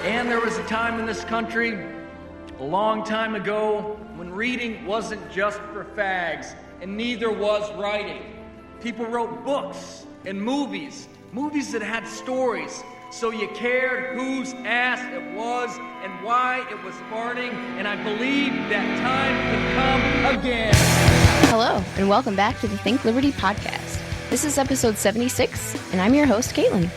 And there was a time in this country, a long time ago, when reading wasn't just for fags, and neither was writing. People wrote books and movies that had stories, so you cared whose ass it was and why it was farting, and I believe that time can come again. Hello, and welcome back to the Think Liberty podcast. This is episode 76, and I'm your host, Caitlin.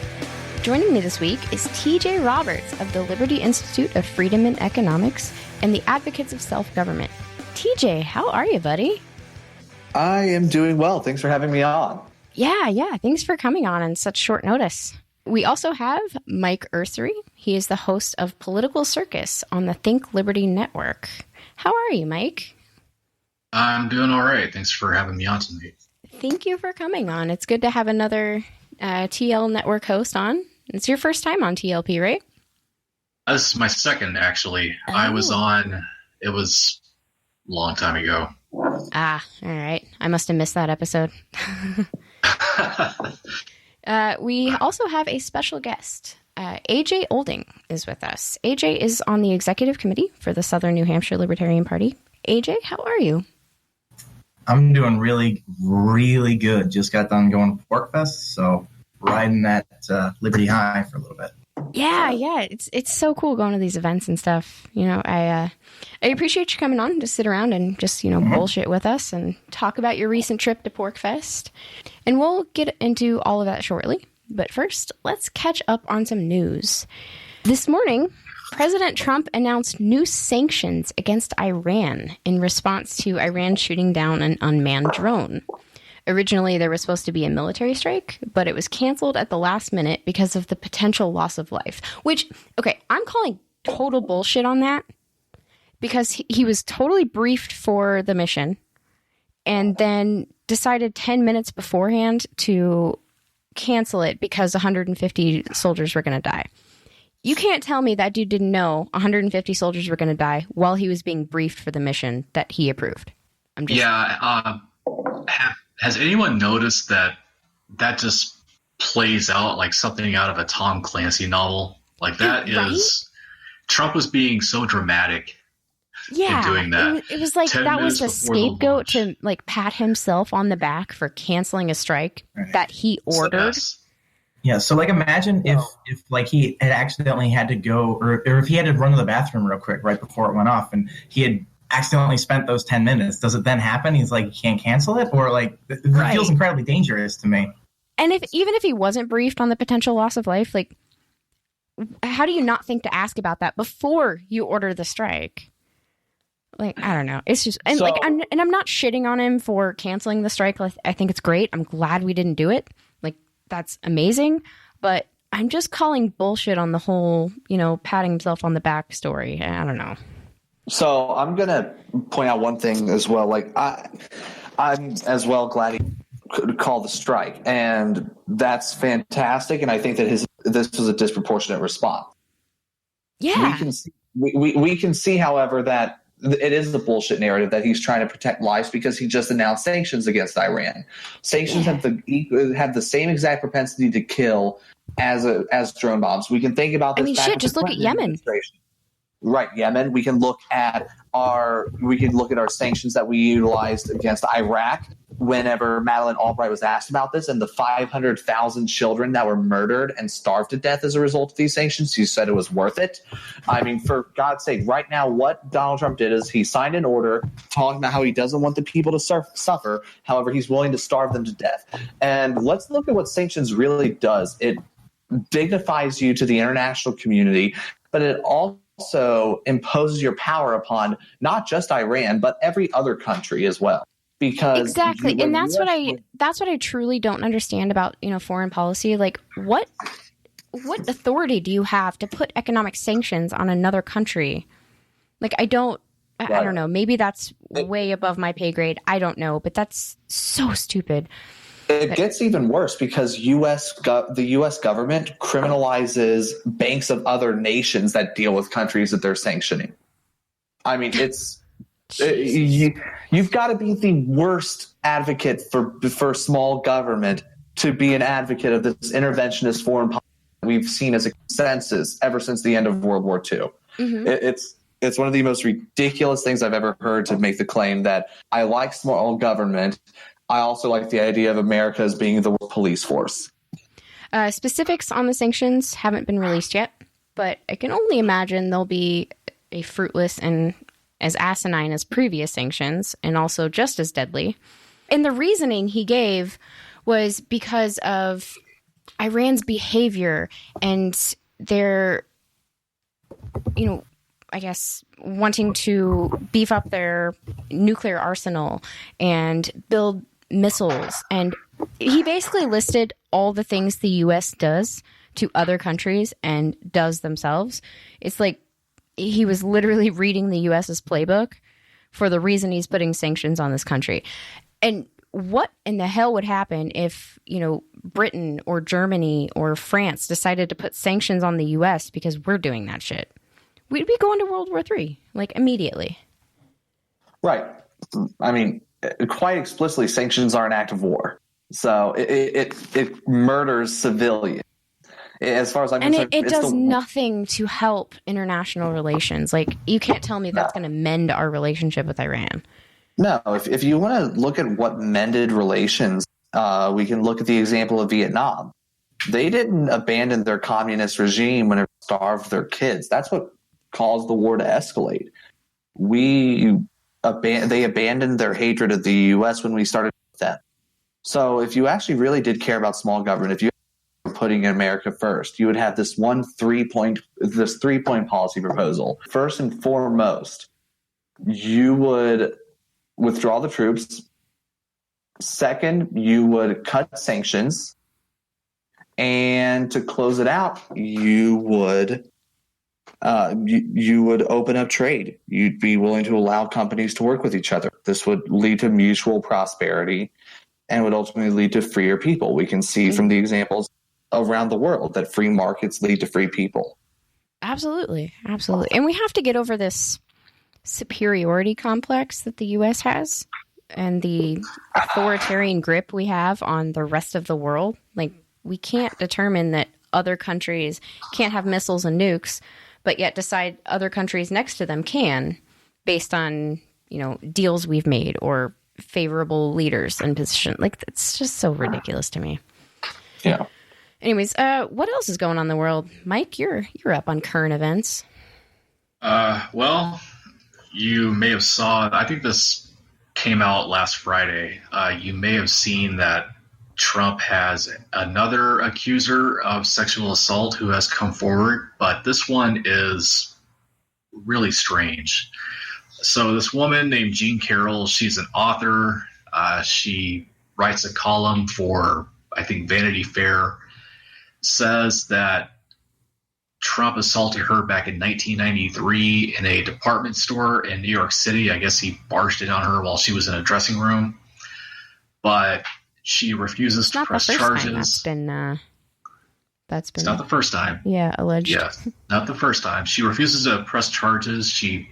Joining me this week is TJ Roberts of the Liberty Institute of Freedom and Economics and the Advocates of Self-Government. TJ, how are you, buddy? I am doing well. Thanks for having me on. Yeah. Thanks for coming on such short notice. We also have Mike Ursery. He is the host of Political Circus on the Think Liberty Network. How are you, Mike? I'm doing all right. Thanks for having me on tonight. Thank you for coming on. It's good to have another TL Network host on. It's your first time on TLP, right? This is my second, actually. Oh. I was on, it was a long time ago. All right. I must have missed that episode. We also have a special guest. AJ Olding is with us. AJ is on the executive committee for the Southern New Hampshire Libertarian Party. AJ, how are you? I'm doing really, really good. Just got done going to Porcfest, so riding that Liberty high for a little bit. Yeah. It's so cool going to these events and stuff. You know, I appreciate you coming on to sit around and just, bullshit with us and talk about your recent trip to Porcfest. And we'll get into all of that shortly. But first, let's catch up on some news. This morning, President Trump announced new sanctions against Iran in response to Iran shooting down an unmanned drone. Originally, there was supposed to be a military strike, but it was canceled at the last minute because of the potential loss of life. Which, okay, I'm calling total bullshit on that because he was totally briefed for the mission and then decided 10 minutes beforehand to cancel it because 150 soldiers were going to die. You can't tell me that dude didn't know 150 soldiers were going to die while he was being briefed for the mission that he approved. Has anyone noticed that just plays out like something out of a Tom Clancy novel? Like that right? is Trump was being so dramatic in doing that. It was like that was the scapegoat to like pat himself on the back for canceling a strike that he ordered. Yeah, so like imagine if like he had accidentally had to go or if he had to run to the bathroom real quick right before it went off and he had accidentally spent those 10 minutes. Does it then happen? He's like, he can't cancel it? Or like, it feels incredibly dangerous to me. And even if he wasn't briefed on the potential loss of life, like, how do you not think to ask about that before you order the strike? Like, I don't know. It's just, and I'm not shitting on him for canceling the strike. Like, I think it's great. I'm glad we didn't do it. Like, that's amazing. But I'm just calling bullshit on the whole, patting himself on the back story. I don't know. So I'm going to point out one thing as well. Like I'm as well glad he could call the strike, and that's fantastic. And I think that this was a disproportionate response. Yeah, we can see, however, that it is the bullshit narrative that he's trying to protect lives because he just announced sanctions against Iran. Sanctions have the same exact propensity to kill as drone bombs. We can think about this. Just look at Yemen. Right, Yemen. We can look at our sanctions that we utilized against Iraq. Whenever Madeleine Albright was asked about this, and the 500,000 children that were murdered and starved to death as a result of these sanctions, she said it was worth it. I mean, for God's sake, right now, what Donald Trump did is he signed an order talking about how he doesn't want the people to suffer. However, he's willing to starve them to death. And let's look at what sanctions really does. It dignifies you to the international community, but it also imposes your power upon not just Iran, but every other country as well. Because exactly, and that's what I truly don't understand about foreign policy. Like, what authority do you have to put economic sanctions on another country? Like, I don't know. Maybe that's way above my pay grade. I don't know, but that's so stupid. It gets even worse because the U.S. government criminalizes banks of other nations that deal with countries that they're sanctioning. I mean, you've got to be the worst advocate for small government to be an advocate of this interventionist foreign policy we've seen as a consensus ever since the end of World War II. Mm-hmm. It's one of the most ridiculous things I've ever heard to make the claim that I like small government. I also like the idea of America as being the world police force. Specifics on the sanctions haven't been released yet, but I can only imagine they'll be a fruitless and as asinine as previous sanctions, and also just as deadly. And the reasoning he gave was because of Iran's behavior and their, I guess, wanting to beef up their nuclear arsenal and build missiles. And he basically listed all the things the U.S. does to other countries and does themselves. It's like he was literally reading the U.S.'s playbook for the reason he's putting sanctions on this country. And what in the hell would happen if, Britain or Germany or France decided to put sanctions on the U.S. because we're doing that shit? We'd be going to World War III, immediately. Right. I mean, quite explicitly, sanctions are an act of war. So it murders civilians. As far as I'm concerned, it does nothing to help international relations. You can't tell me that's going to mend our relationship with Iran. No, if you want to look at what mended relations, we can look at the example of Vietnam. They didn't abandon their communist regime when it starved their kids. That's what caused the war to escalate. They abandoned their hatred of the U.S. when we started with them. So if you actually really did care about small government, if you were putting America first, you would have this three-point policy proposal. First and foremost, you would withdraw the troops. Second, you would cut sanctions. And to close it out, you would open up trade. You'd be willing to allow companies to work with each other. This would lead to mutual prosperity and would ultimately lead to freer people. We can see from the examples around the world that free markets lead to free people. Absolutely. Absolutely. And we have to get over this superiority complex that the U.S. has and the authoritarian grip we have on the rest of the world. We can't determine that other countries can't have missiles and nukes, but yet decide other countries next to them can, based on, deals we've made or favorable leaders in position. It's just so ridiculous to me. Yeah. Anyways, what else is going on in the world? Mike, you're up on current events. Well, you may have saw, I think this came out last Friday. You may have seen that Trump has another accuser of sexual assault who has come forward, but this one is really strange. So this woman named Jean Carroll, she's an author. She writes a column for, I think, Vanity Fair, says that Trump assaulted her back in 1993 in a department store in New York City. I guess he barged in on her while she was in a dressing room. But she refuses to press charges. That's been It's not the first time. Yeah, alleged. Yeah, not the first time. She refuses to press charges. She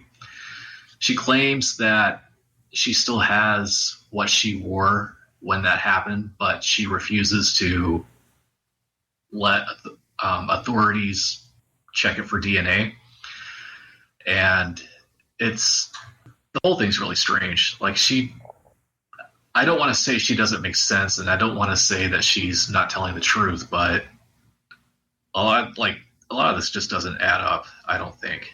claims that she still has what she wore when that happened, but she refuses to let authorities check it for DNA. And the whole thing's really strange. I don't want to say she doesn't make sense, and I don't want to say that she's not telling the truth, but a lot of this just doesn't add up, I don't think.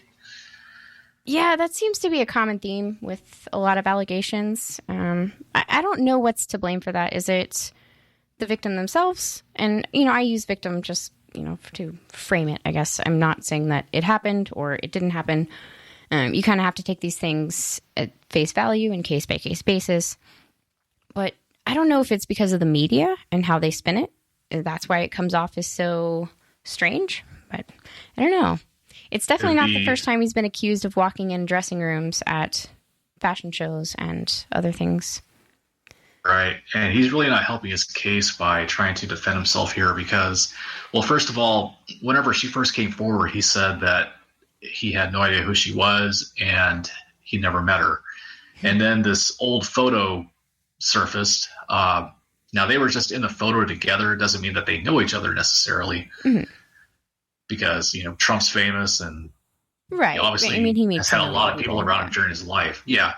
Yeah, that seems to be a common theme with a lot of allegations. I don't know what's to blame for that. Is it the victim themselves? And, I use victim just, to frame it, I guess. I'm not saying that it happened or it didn't happen. You kind of have to take these things at face value and case-by-case basis. But I don't know if it's because of the media and how they spin it. That's why it comes off as so strange. But I don't know. It's definitely not the first time he's been accused of walking in dressing rooms at fashion shows and other things. Right. And he's really not helping his case by trying to defend himself here because, well, first of all, whenever she first came forward, he said that he had no idea who she was and he never met her. And then this old photo surfaced. Now, they were just in the photo together. It doesn't mean that they know each other necessarily. Mm-hmm. because Trump's famous and Right. he obviously I mean, he has had a lot of people around him during his life. Yeah.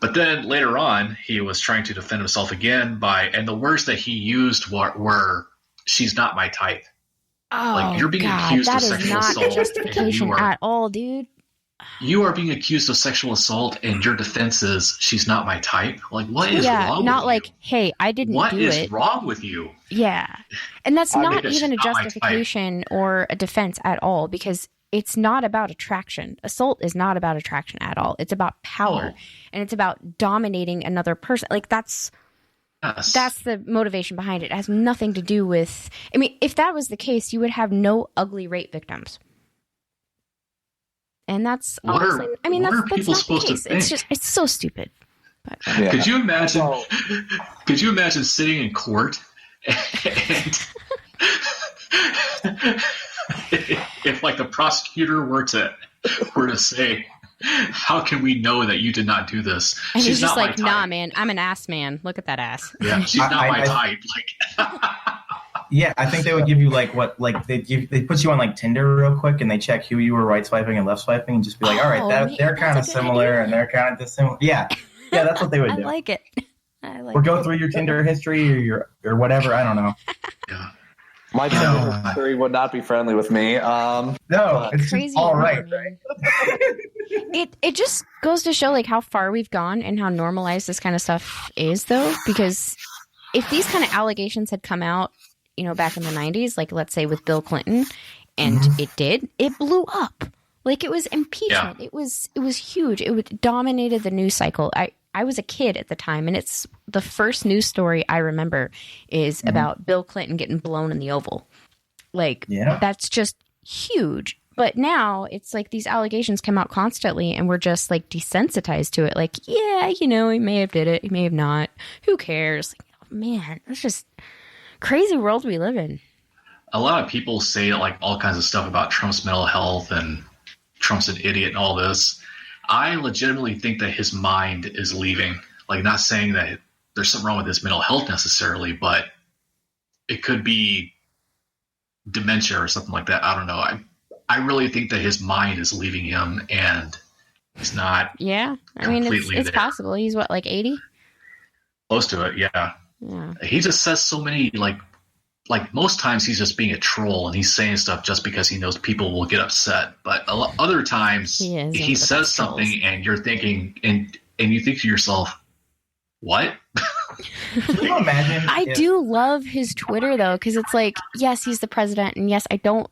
But then later on, he was trying to defend himself again and the words that he used were "she's not my type." Oh, like, you're being God, accused of that sexual is assault. not justification at all, dude. You are being accused of sexual assault, and your defense is "she's not my type." Like, what is wrong not with like, you? hey, I didn't do it. What is wrong with you? Yeah. And that's not Because even a she's not my type. justification or a defense at all, because it's not about attraction. Assault is not about attraction at all. It's about power, and it's about dominating another person. Like, that's the motivation behind it. It has nothing to do with, I mean, if that was the case, you would have no ugly rape victims. And that's honestly, that's not the case. It's so stupid. But, Yeah. Could you imagine? Could you imagine sitting in court and if like the prosecutor were to say, "How can we know that you did not do this?" And She's he's just not like, my "Nah, type." man, I'm an ass man. Look at that ass." Yeah, she's not my type. Like, Yeah, I think they would give you they put you on like Tinder real quick, and they check who you were right swiping and left swiping, and just be like, all right, they're kind of similar and they're kind of dissimilar. Yeah, that's what they would do. I like it. Or go through your Tinder history or whatever. I don't know. yeah. My Tinder history would not be friendly with me. No, it's crazy. just all right. It just goes to show like how far we've gone and how normalized this kind of stuff is, though, because if these kind of allegations had come out, back in the 90s, like let's say with Bill Clinton, and it blew up. Like, it was impeachment. Yeah. It was huge. It dominated the news cycle. I was a kid at the time, and it's the first news story I remember is about Bill Clinton getting blown in the Oval. Like, that's just huge. But now it's like these allegations come out constantly, and we're just like desensitized to it. Like, yeah, he may have did it, he may have not. Who cares? Like, oh, man, it's just crazy world we live in. A lot of people say like all kinds of stuff about Trump's mental health and Trump's an idiot and all this. I legitimately think that his mind is leaving. Like, not saying that there's something wrong with his mental health necessarily, but it could be dementia or something like that. I don't know. I really think that his mind is leaving him, and he's not. Yeah, I mean, it's possible. He's what, like 80? Close to it, yeah. He just says so many like most times he's just being a troll, and he's saying stuff just because he knows people will get upset. But other times he says something and you're thinking, and you think to yourself, what? Can you imagine? I do love his Twitter though, because it's like, yes, he's the president, and yes, I don't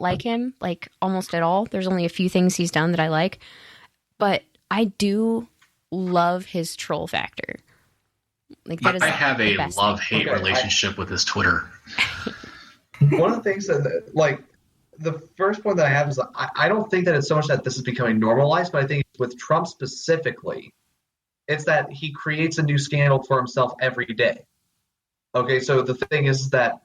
like him like almost at all. There's only a few things he's done that I like, but I do love his troll factor. Like, that is I have a love-hate relationship with his Twitter. One of the things that, like, the first point that I have is I don't think that it's so much that this is becoming normalized, but I think with Trump specifically, it's that he creates a new scandal for himself every day. Okay, so the thing is that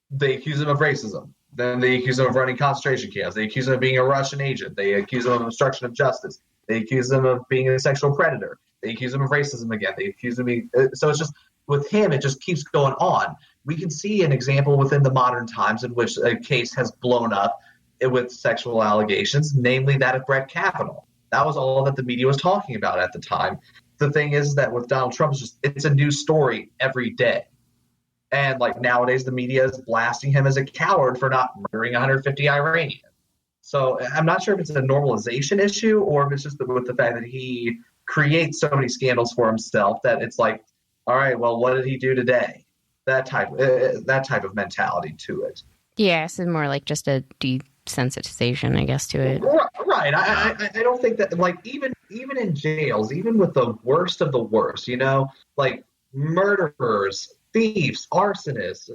they accuse him of racism. Then they accuse him of running concentration camps. They accuse him of being a Russian agent. They accuse him of obstruction of justice. They accuse him of being a sexual predator. They accuse him of racism again. They accuse him of being, so it's just, with him, it just keeps going on. We can see an example within the modern times in which a case has blown up with sexual allegations, namely that of Brett Kavanaugh. That was all that the media was talking about at the time. The thing is that with Donald Trump, it's a new story every day. And like nowadays, the media is blasting him as a coward for not murdering 150 Iranians. So I'm not sure if it's a normalization issue or if it's just with the fact that he creates so many scandals for himself that it's like, all right, well, what did he do today? That type of mentality to it. Yeah, so more like just a desensitization, I guess, to it. Right. I don't think that, like, even in jails, even with the worst of the worst, like murderers, thieves, arsonists,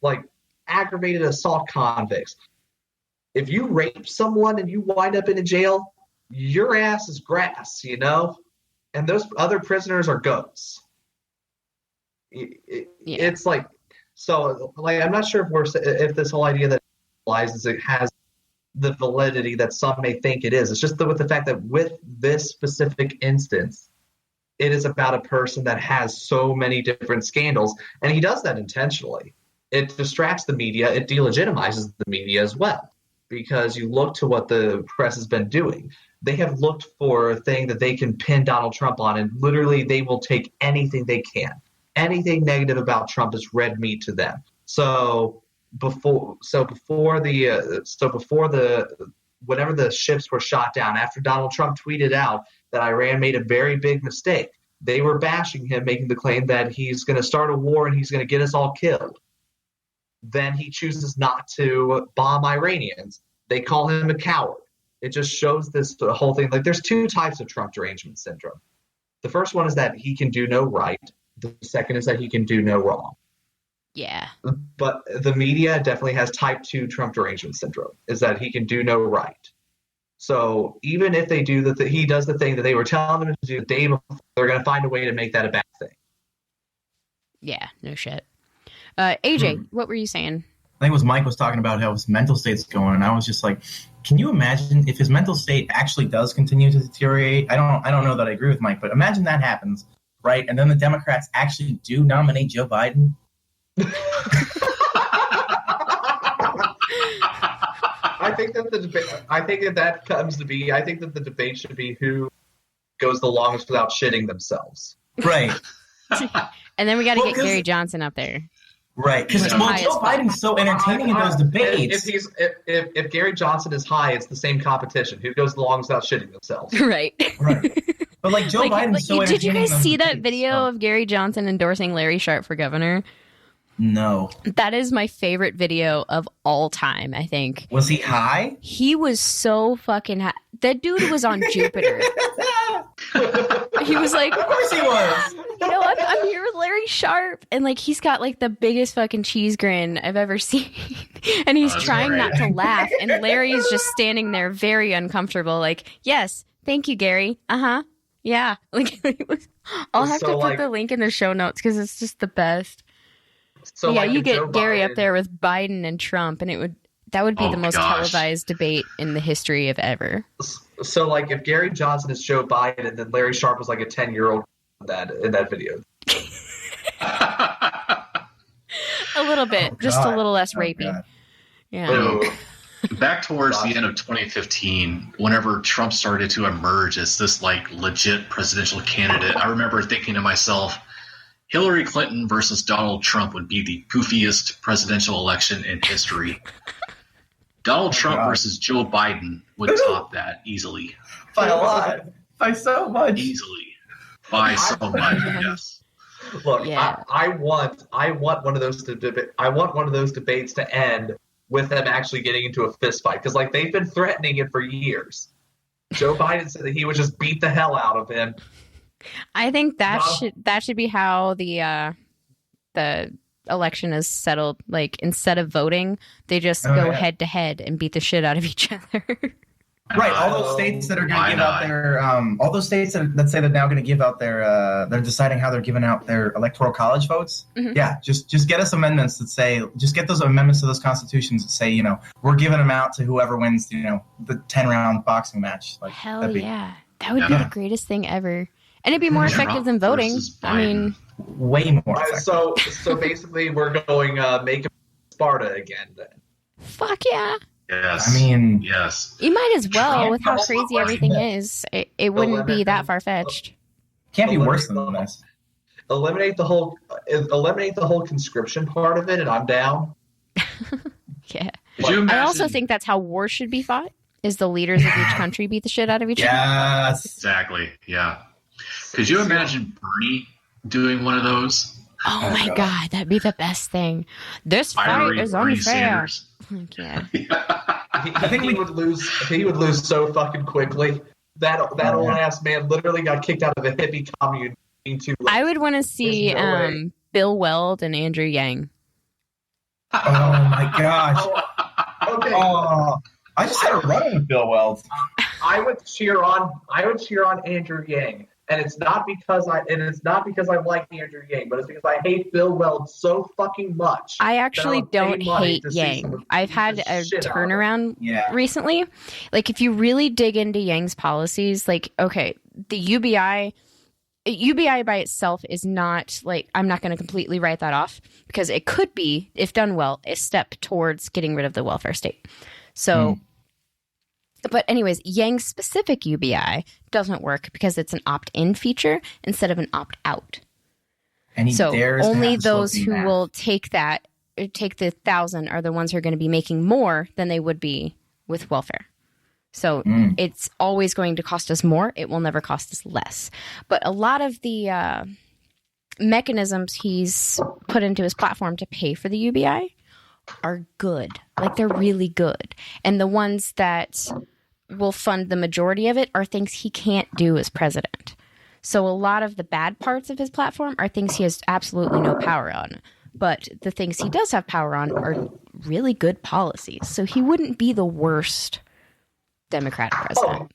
like aggravated assault convicts. If you rape someone and you wind up in a jail, your ass is grass, and those other prisoners are goats. It's like, so like, I'm not sure if this whole idea that realizes it has the validity that some may think it is. It's just with the fact that with this specific instance, it is about a person that has so many different scandals, and he does that intentionally. it distracts the media. It delegitimizes the media as well, because you look to what the press has been doing. They have looked for a thing that they can pin Donald Trump on, and literally they will take anything they can. Anything negative about Trump is red meat to them. So before whenever the ships were shot down, after Donald Trump tweeted out that Iran made a very big mistake, they were bashing him, making the claim that he's going to start a war and he's going to get us all killed. Then he chooses not to bomb Iranians. They call him a coward. It just shows this whole thing. Like, there's two types of Trump derangement syndrome. The first one is that he can do no right. The second is that he can do no wrong. Yeah. But the media definitely has type 2 Trump derangement syndrome, is that he can do no right. So even if they do he does the thing that they were telling him to do the day before, they're going to find a way to make that a bad thing. Yeah, no shit. AJ, what were you saying? I think it was Mike was talking about how his mental state's going, and I was just like, can you imagine if his mental state actually does continue to deteriorate? I don't know that I agree with Mike, but imagine that happens, right? And then the Democrats actually do nominate Joe Biden. I think that the debate should be who goes the longest without shitting themselves. Right. And then we got to get Gary Johnson up there. Right, because Joe Biden's so entertaining in those debates. If Gary Johnson is high, it's the same competition. Who goes the longest without shitting themselves? Right. But like Joe Biden's so entertaining. Did you guys see that video of Gary Johnson endorsing Larry Sharpe for governor? No. That is my favorite video of all time, I think. Was he high? He was so fucking high. That dude was on Jupiter. He was like, of course he was. You know, I'm here with Larry Sharpe. And like, he's got like the biggest fucking cheese grin I've ever seen. And he's trying not to laugh. And Larry is just standing there very uncomfortable. Like, yes, thank you, Gary. Uh-huh. Yeah. Like, I'll have to put the link in the show notes because it's just the best. So yeah, you get Gary up there with Biden and Trump, and that would be the most televised debate in the history of ever. So, like, if Gary Johnson is Joe Biden, and then Larry Sharpe was like a 10-year-old in that video. A little bit, just a little less rapey. God. Yeah. So, back towards the end of 2015, whenever Trump started to emerge as this like legit presidential candidate, I remember thinking to myself, Hillary Clinton versus Donald Trump would be the goofiest presidential election in history. Donald Trump versus Joe Biden would top that easily. By a lot. By so much. Easily. By so much, yes. Look, yeah. I want one of those debates to end with them actually getting into a fist fight, because like they've been threatening it for years. Joe Biden said that he would just beat the hell out of him. I think that should be how the election is settled. Like, instead of voting, they just go head to head and beat the shit out of each other. Right, all those states that are going to give out their, all those states that say they're now going to give out their, they're deciding how they're giving out their electoral college votes. Mm-hmm. Yeah, just get us amendments that say, just get those amendments to those constitutions that say, you know, we're giving them out to whoever wins, you know, the 10-round boxing match. Like, hell yeah, that would be the greatest thing ever. And it'd be more effective than voting. I mean, way more effective. So basically, we're going make Sparta again then. Fuck yeah. Yes. I mean, yes. You might as well, with how crazy everything is. It wouldn't be that far-fetched. Can't be worse than this. Eliminate the whole conscription part of it, and I'm down. Yeah. I also think that's how war should be fought. Is the leaders of each country beat the shit out of each other? Yes. Exactly. Yeah. Could you imagine Bernie doing one of those? Oh my God, that'd be the best thing. This fight is unfair. Yeah. I think he would lose. He would lose so fucking quickly. That old ass man literally got kicked out of the hippie commune. I would want to see Bill Weld and Andrew Yang. Oh my gosh. Okay. I just had a run with Bill Weld. I would cheer on Andrew Yang. And it's not because I like Andrew Yang, but it's because I hate Bill Weld so fucking much. I actually don't hate Yang. I've had a turnaround recently. Like, if you really dig into Yang's policies, like, okay, the UBI, UBI by itself is not like, I'm not going to completely write that off because it could be, if done well, a step towards getting rid of the welfare state. So, but anyways, Yang's specific UBI doesn't work because it's an opt-in feature instead of an opt-out. And he So dares only to have those slow who math. will take the 1,000 are the ones who are going to be making more than they would be with welfare. So it's always going to cost us more. It will never cost us less. But a lot of the mechanisms he's put into his platform to pay for the UBI are good. Like, they're really good. And the ones that will fund the majority of it are things he can't do as president. So a lot of the bad parts of his platform are things he has absolutely no power on. But the things he does have power on are really good policies. So he wouldn't be the worst Democratic president.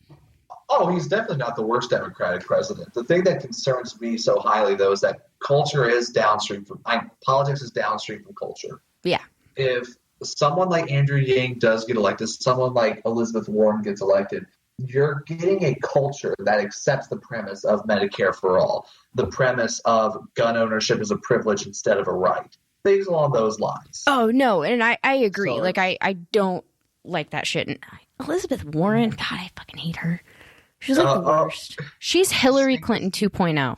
Oh, he's definitely not the worst Democratic president. The thing that concerns me so highly, though, is that culture is downstream from politics is downstream from culture. Yeah. If someone like Andrew Yang does get elected, someone like Elizabeth Warren gets elected, you're getting a culture that accepts the premise of Medicare for all, the premise of gun ownership is a privilege instead of a right, things along those lines. Oh, no. And I agree. So like, I don't like that shit. And Elizabeth Warren, God, I fucking hate her. She's like the worst. She's Hillary Clinton 2.0.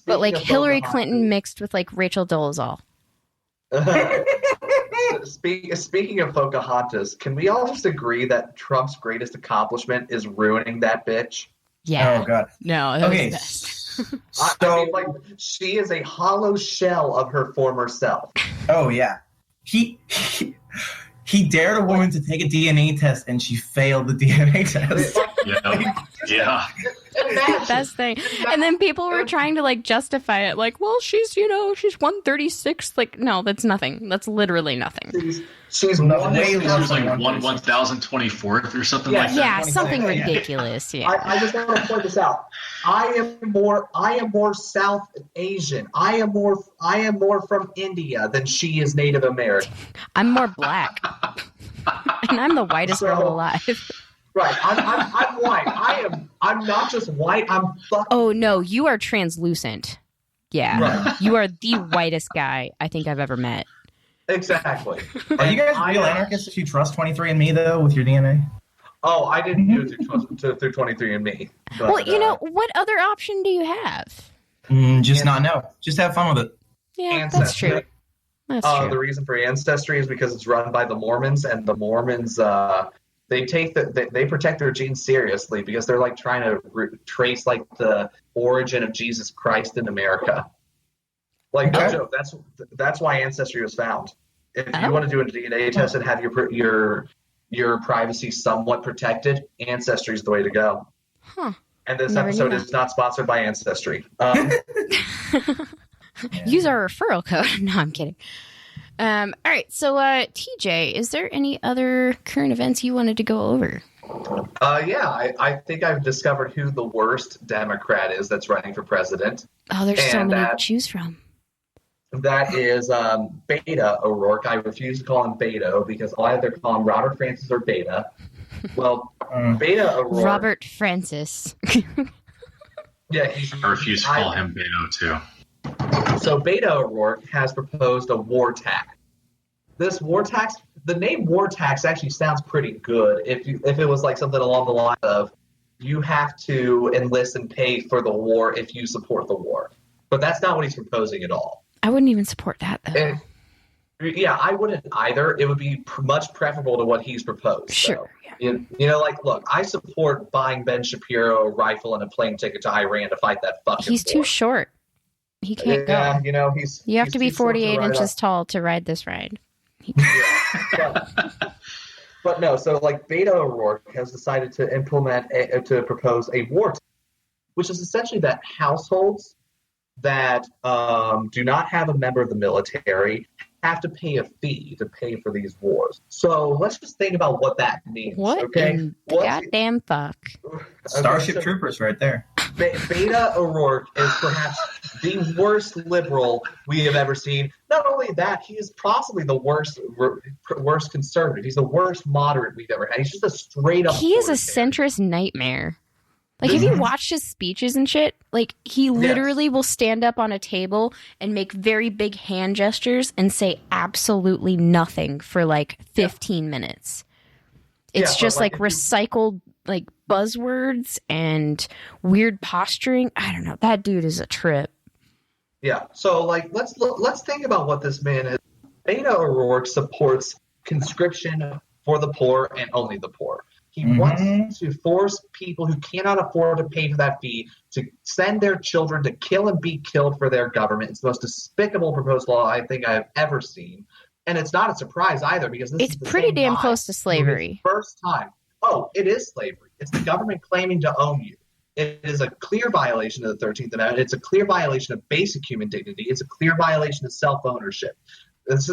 But like Hillary Clinton mixed with like Rachel Dolezal. Speaking of Pocahontas, can we all just agree that Trump's greatest accomplishment is ruining that bitch? Yeah. Oh, God. No, that Okay. was the best. I mean, like, she is a hollow shell of her former self. Oh, yeah. He dared a woman to take a DNA test, and she failed the DNA test. Yeah. Best thing. And then people were trying to like justify it, like, well, she's 136th. Like, no, that's nothing. That's literally nothing. She's No, one way It less was like than 1024th or something Yeah. like that. Yeah, something Yeah. ridiculous. Yeah. I just want to point this out. I am more South Asian. I am more from India than she is Native American. I'm more black. And I'm the whitest girl alive. Right. I'm white. I'm not just white. I'm fucking. Oh, no, you are translucent. Yeah. Right. You are the whitest guy I think I've ever met. Exactly. Are you guys real anarchists if you trust 23andMe, though, with your DNA? Oh, I didn't do it through 23andMe. But, Well, what other option do you have? Just not know. Just have fun with it. Yeah, that's Ancestry. true. That's true. The reason for Ancestry is because it's run by the Mormons, and the Mormons they protect their genes seriously because they're like trying to trace like the origin of Jesus Christ in America. Like, no joke. That's why Ancestry was found. If you want to do a DNA test and have your privacy somewhat protected, Ancestry is the way to go. Huh. And this Never knew episode that. is not sponsored by Ancestry. Use our referral code. No, I'm kidding. All right. So, TJ, is there any other current events you wanted to go over? I think I've discovered who the worst Democrat is that's running for president. Oh, there's so And many to choose from. That is Beto O'Rourke. I refuse to call him Beto because I'll either call him Robert Francis or Beta. Well, Beto O'Rourke. Robert Francis. Yeah, I refuse to call him Beto, too. So Beto O'Rourke has proposed a war tax. This war tax, the name war tax actually sounds pretty good if it was like something along the line of you have to enlist and pay for the war if you support the war. But that's not what he's proposing at all. I wouldn't even support that, though. And, yeah, I wouldn't either. It would be much preferable to what he's proposed. Sure. So. Yeah. Like, look, I support buying Ben Shapiro a rifle and a plane ticket to Iran to fight that fucking He's war. too short. He can't go. Yeah, You have to be too short 48 ride inches tall to ride this ride. But no, so like Beto O'Rourke has decided to propose a war tax, which is essentially that households that do not have a member of the military have to pay a fee to pay for these wars. So let's just think about what that means. What okay? in the goddamn fuck? Starship Troopers right there. Beto O'Rourke is perhaps the worst liberal we have ever seen. Not only that, he is possibly the worst conservative. He's the worst moderate we've ever had. He's just a straight up. He is a centrist nightmare. Like, have you watched his speeches and shit? Like, he literally will stand up on a table and make very big hand gestures and say absolutely nothing for, like, 15 minutes. It's just, like recycled, like, buzzwords and weird posturing. I don't know. That dude is a trip. Yeah. So, like, let's think about what this man is. Beto O'Rourke supports conscription for the poor and only the poor. He wants to force people who cannot afford to pay for that fee to send their children to kill and be killed for their government. It's the most despicable proposed law I think I've ever seen. And it's not a surprise either, because this is pretty damn close to slavery. First time. Oh, it is slavery. It's the government claiming to own you. It is a clear violation of the 13th Amendment. It's a clear violation of basic human dignity. It's a clear violation of self-ownership. It's,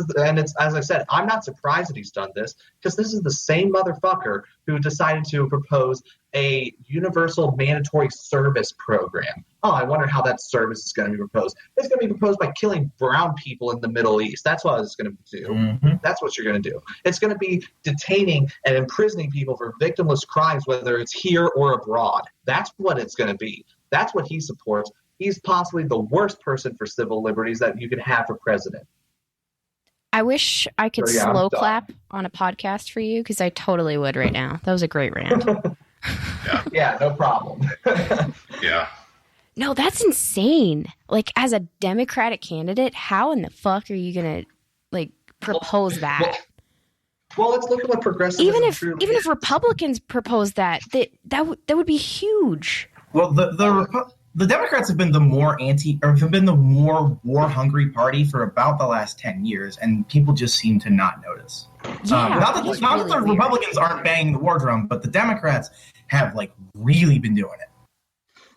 as I said, I'm not surprised that he's done this, because this is the same motherfucker who decided to propose a universal mandatory service program. Oh, I wonder how that service is going to be proposed. It's going to be proposed by killing brown people in the Middle East. That's what it's going to do. That's what you're going to do. It's going to be detaining and imprisoning people for victimless crimes, whether it's here or abroad. That's what it's going to be. That's what he supports. He's possibly the worst person for civil liberties that you could have for president. I wish I could slow clap on a podcast for you, because I totally would right now. That was a great rant. Yeah, no problem. Yeah. No, that's insane. Like, as a Democratic candidate, how in the fuck are you going to, like, propose that? Well, let's look at what progressivism even if Republicans propose that would be huge. Well, the Democrats have been the more war hungry party for about the last 10 years, and people just seem to not notice. Not that the Republicans aren't banging the war drum, but the Democrats have, like, really been doing it.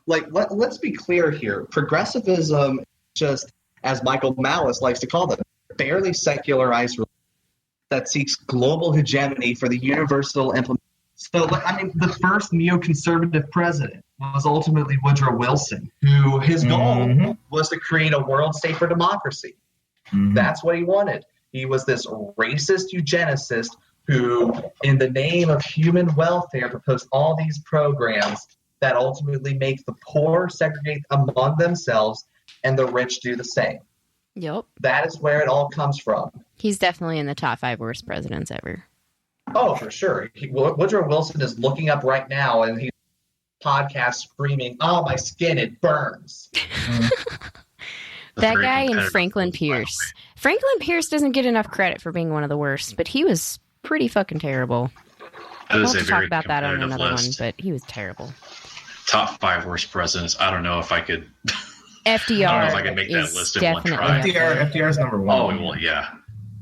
Like, let's be clear here. Progressivism, just as Michael Malice likes to call them, barely secularized religion that seeks global hegemony for the universal implementation. So, I mean, the first neoconservative president was ultimately Woodrow Wilson, who his goal was to create a world state for democracy. That's what he wanted. He was this racist eugenicist who, in the name of human welfare, proposed all these programs that ultimately make the poor segregate among themselves and the rich do the same. Yep. That is where it all comes from. He's definitely in the top 5 worst presidents ever. Oh, for sure. Woodrow Wilson is looking up right now, and he's podcast screaming, "Oh, my skin, it burns." That guy and Franklin Pierce. Franklin Pierce doesn't get enough credit for being one of the worst, but he was pretty fucking terrible. We'll have to talk about that on another one, but he was terrible. Top 5 worst presidents. I don't know if I could. FDR. I don't know if I can make that list in one try. FDR is number 1. Oh, well, yeah.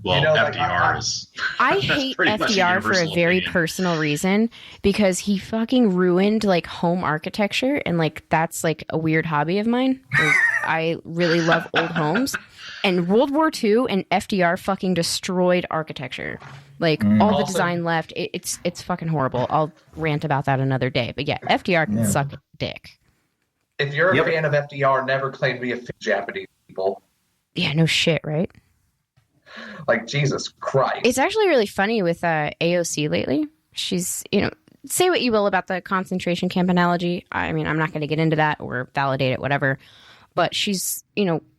Well, FDR is. I hate FDR for a very personal reason, because he fucking ruined, like, home architecture, and, like, that's, like, a weird hobby of mine. Like, I really love old homes, and World War II and FDR fucking destroyed architecture. Like, all the design left. It's fucking horrible. I'll rant about that another day. But yeah, FDR can suck a dick. If you're a fan of FDR, never claim to be a fan of Japanese people. Yeah, no shit, right? Like, Jesus Christ. It's actually really funny with AOC lately. She's, say what you will about the concentration camp analogy. I mean, I'm not going to get into that or validate it, whatever. But she's,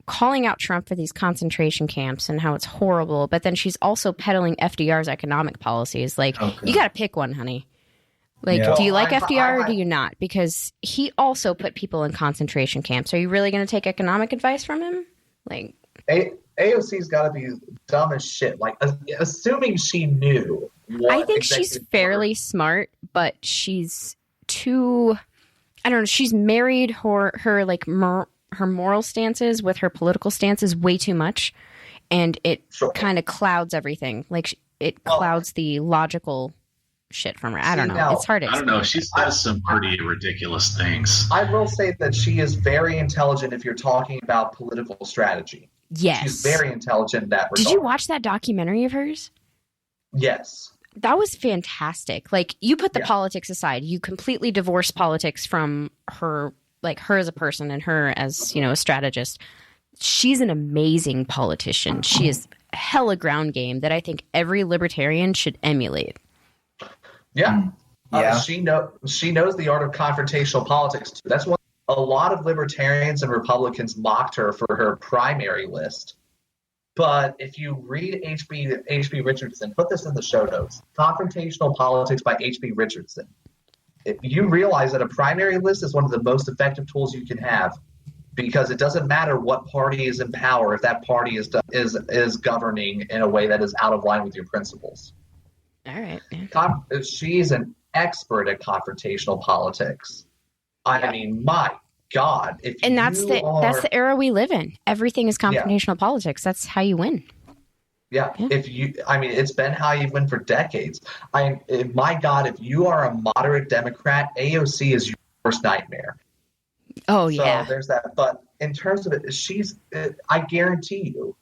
calling out Trump for these concentration camps and how it's horrible. But then she's also peddling FDR's economic policies. Like, you got to pick one, honey. Like, do you like FDR or do you not? Because he also put people in concentration camps. Are you really going to take economic advice from him? Like, AOC's got to be dumb as shit. Like, assuming she knew. I think she's fairly smart, but she's too. I don't know. She's married her like her moral stances with her political stances way too much, and it kind of clouds everything. Like, it clouds the logical shit from her. I don't know. It's hard to explain. I don't know. She does some pretty ridiculous things. I will say that she is very intelligent if you're talking about political strategy. Yes. She's very intelligent in that regard. Did you watch that documentary of hers? Yes. That was fantastic. Like, you put the politics aside. You completely divorce politics from her, like, her as a person and her as, a strategist. She's an amazing politician. She is hella ground game that I think every libertarian should emulate. Yeah. Yeah. She knows the art of confrontational politics too. That's one. A lot of libertarians and Republicans mocked her for her primary list. But if you read H.B. Richardson, put this in the show notes, Confrontational Politics by H.B. Richardson. If you realize that a primary list is one of the most effective tools you can have, because it doesn't matter what party is in power if that party is governing in a way that is out of line with your principles. All right. She's an expert at confrontational politics. I mean, my God! That's the era we live in. Everything is confrontational politics. That's how you win. Yeah. It's been how you win for decades. My God, if you are a moderate Democrat, AOC is your worst nightmare. Oh yeah. So there's that. But in terms of it, I guarantee you,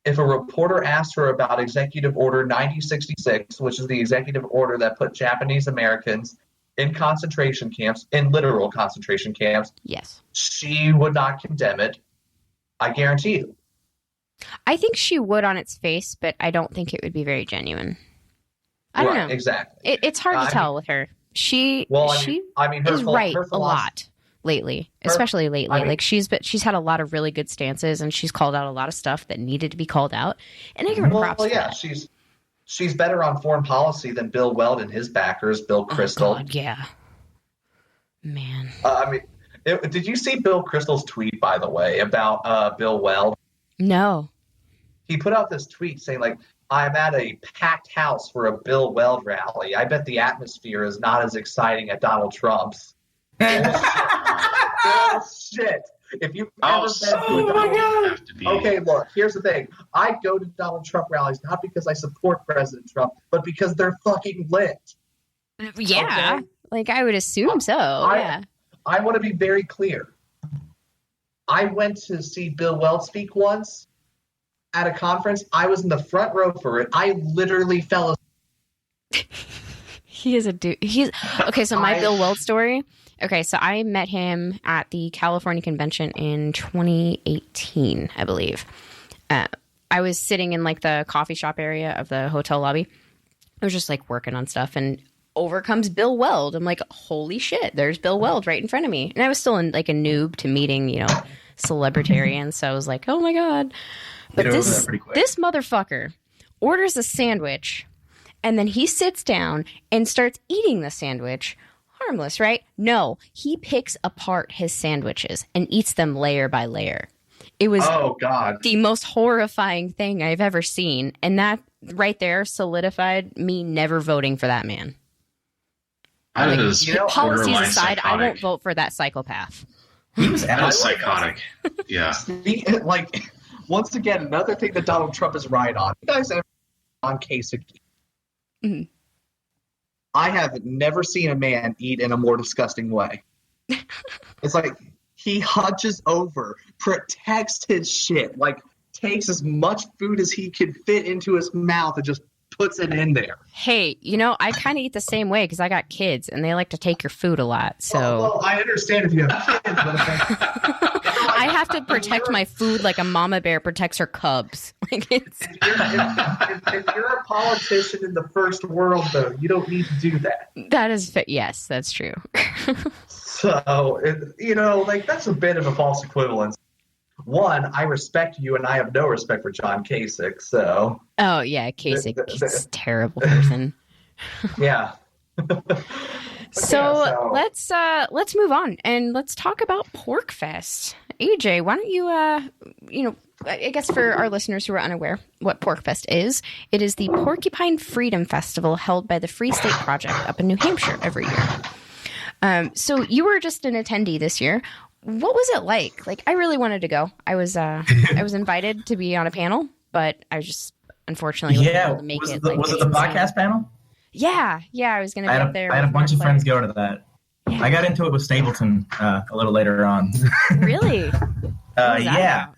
if a reporter asked her about Executive Order 9066, which is the executive order that put Japanese Americans in concentration camps, in literal concentration camps, yes, she would not condemn it. I guarantee you. I think she would on its face, but I don't think it would be very genuine. I don't know. Exactly. It's hard to tell with her. She is right a lot lately, especially lately. Like she's had a lot of really good stances, and she's called out a lot of stuff that needed to be called out. And I give her props. Well, yeah, she's better on foreign policy than Bill Weld and his backers, Bill Kristol. Oh, God, yeah, man. Did you see Bill Kristol's tweet, by the way, about Bill Weld? No. He put out this tweet saying, like, I'm at a packed house for a Bill Weld rally. I bet the atmosphere is not as exciting at Donald Trump's. Shit. If you've ever been to okay, look, here's the thing. I go to Donald Trump rallies not because I support President Trump, but because they're fucking lit. Yeah. Okay? Like, I would assume so. Yeah. I want to be very clear. I went to see Bill Weld speak once at a conference. I was in the front row for it. I literally fell asleep. He is a dude. Okay, so my Bill Weld story. Okay, so I met him at the California convention in 2018, I believe. I was sitting in like the coffee shop area of the hotel lobby. I was just like working on stuff, and over comes Bill Weld. I'm like, holy shit, there's Bill Weld right in front of me. And I was still in like a noob to meeting, celebritarians. So I was like, oh my God. But this motherfucker orders a sandwich, and then he sits down and starts eating the sandwich. Harmless, right? No, he picks apart his sandwiches and eats them layer by layer. It was the most horrifying thing I've ever seen. And that right there solidified me never voting for that man. Policies aside, I won't vote for that psychopath. He was psychotic. Yeah. Once again, another thing that Donald Trump is right on. You guys ever on Kasich? Mm-hmm. I have never seen a man eat in a more disgusting way. It's like he hunches over, protects his shit, like takes as much food as he can fit into his mouth and just puts it in there. Hey, I kind of eat the same way because I got kids and they like to take your food a lot. So well, I understand if you have kids, but I have to protect my food like a mama bear protects her cubs. Like if you're a politician in the first world, though, you don't need to do that. That is yes, that's true. So that's a bit of a false equivalence. One, I respect you, and I have no respect for John Kasich. So. Oh yeah, Kasich, he's a terrible person. Yeah. So let's move on and let's talk about Porcfest. AJ, why don't you I guess for our listeners who are unaware what Porcfest is, it is the Porcupine Freedom Festival held by the Free State Project up in New Hampshire every year. So you were just an attendee this year. What was it like? Like, I really wanted to go. I was invited to be on a panel, but I just unfortunately wasn't able to make it. Was it the podcast panel? Yeah, I was going to be up there. I had a bunch of friends go to that. Yeah. I got into it with Stapleton a little later on. Really? Yeah.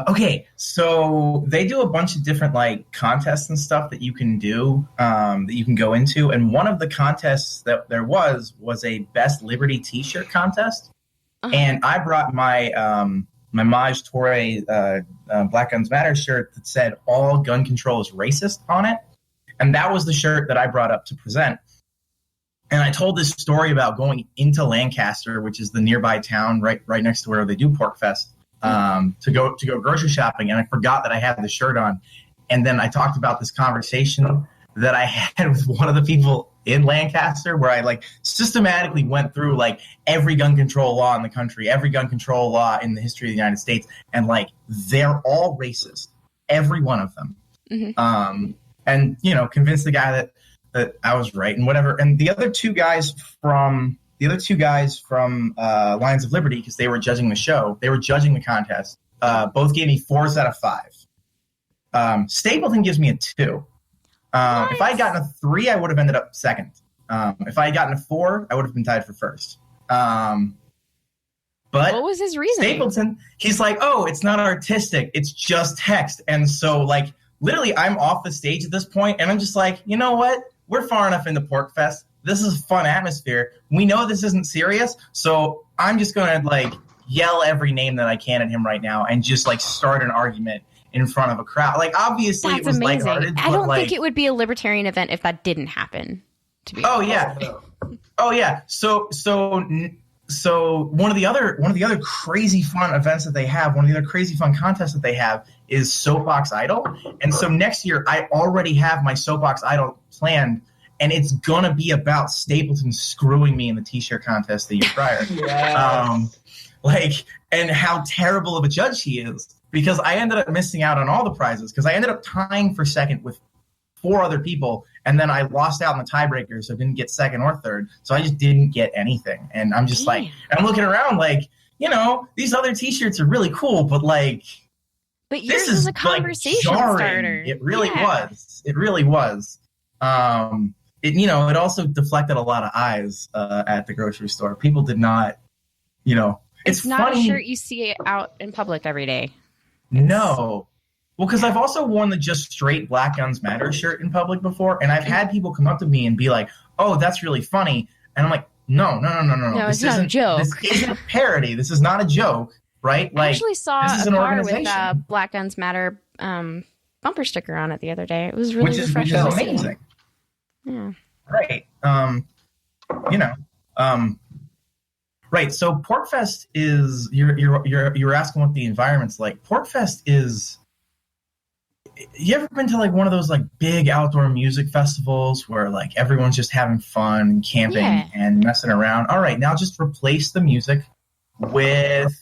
Okay, so they do a bunch of different contests and stuff that you can do, that you can go into, and one of the contests that there was a Best Liberty T-shirt contest. And I brought my my Maj Toure Black Guns Matter shirt that said "All gun control is racist" on it, and that was the shirt that I brought up to present. And I told this story about going into Lancaster, which is the nearby town right next to where they do Porcfest, to go grocery shopping. And I forgot that I had the shirt on. And then I talked about this conversation that I had with one of the people in Lancaster, where I like systematically went through like every gun control law in the country, every gun control law in the history of the United States. And like, they're all racist, every one of them. Mm-hmm. And, you know, convinced the guy that I was right and whatever. And the other two guys from Lions of Liberty, because they were judging the show, they were judging the contest, both gave me 4s out of 5. Stapleton gives me a 2. If I had gotten a 3, I would have ended up second. If I had gotten a 4, I would have been tied for first. But what was his reason? Stapleton, he's like, oh, it's not artistic, it's just text. And so, like, literally, I'm off the stage at this point, and I'm just like, you know what? We're far enough into Porcfest. This is a fun atmosphere. We know this isn't serious, so I'm just going to, like, yell every name that I can at him right now and just, like, start an argument in front of a crowd. Like, obviously, that's it was amazing. lighthearted. I don't think it would be a libertarian event if that didn't happen. To be honest. Oh yeah. So one of the other crazy fun events that they have, one of the other crazy fun contests that they have is Soapbox Idol. And so next year, I already have my Soapbox Idol planned, and it's gonna be about Stapleton screwing me in the T-shirt contest the year prior. And how terrible of a judge he is, because I ended up missing out on all the prizes, because I ended up tying for second with 4 other people, and then I lost out in the tiebreaker, so didn't get second or third. So I just didn't get anything. And I'm just like, and I'm looking around like, you know, these other T-shirts are really cool, but like, but yours this is a conversation like starter. It really was. It really was. It also deflected a lot of eyes at the grocery store. People did not, it's not funny. a shirt you see out in public every day. No. Well, because I've also worn the just straight Black Guns Matter shirt in public before, and I've had people come up to me and be like, oh, that's really funny. And I'm like, no. No, it's not a joke. This isn't a parody. This is not a joke, right? I actually saw this is a an car with organization. Black Guns Matter bumper sticker on it the other day. It was really refreshing which is to see. amazing. Yeah. Right. Right. So Porcfest is you're asking what the environment's like. Porcfest is. You ever been to like one of those like big outdoor music festivals where like everyone's just having fun and camping and messing around? All right, now just replace the music with,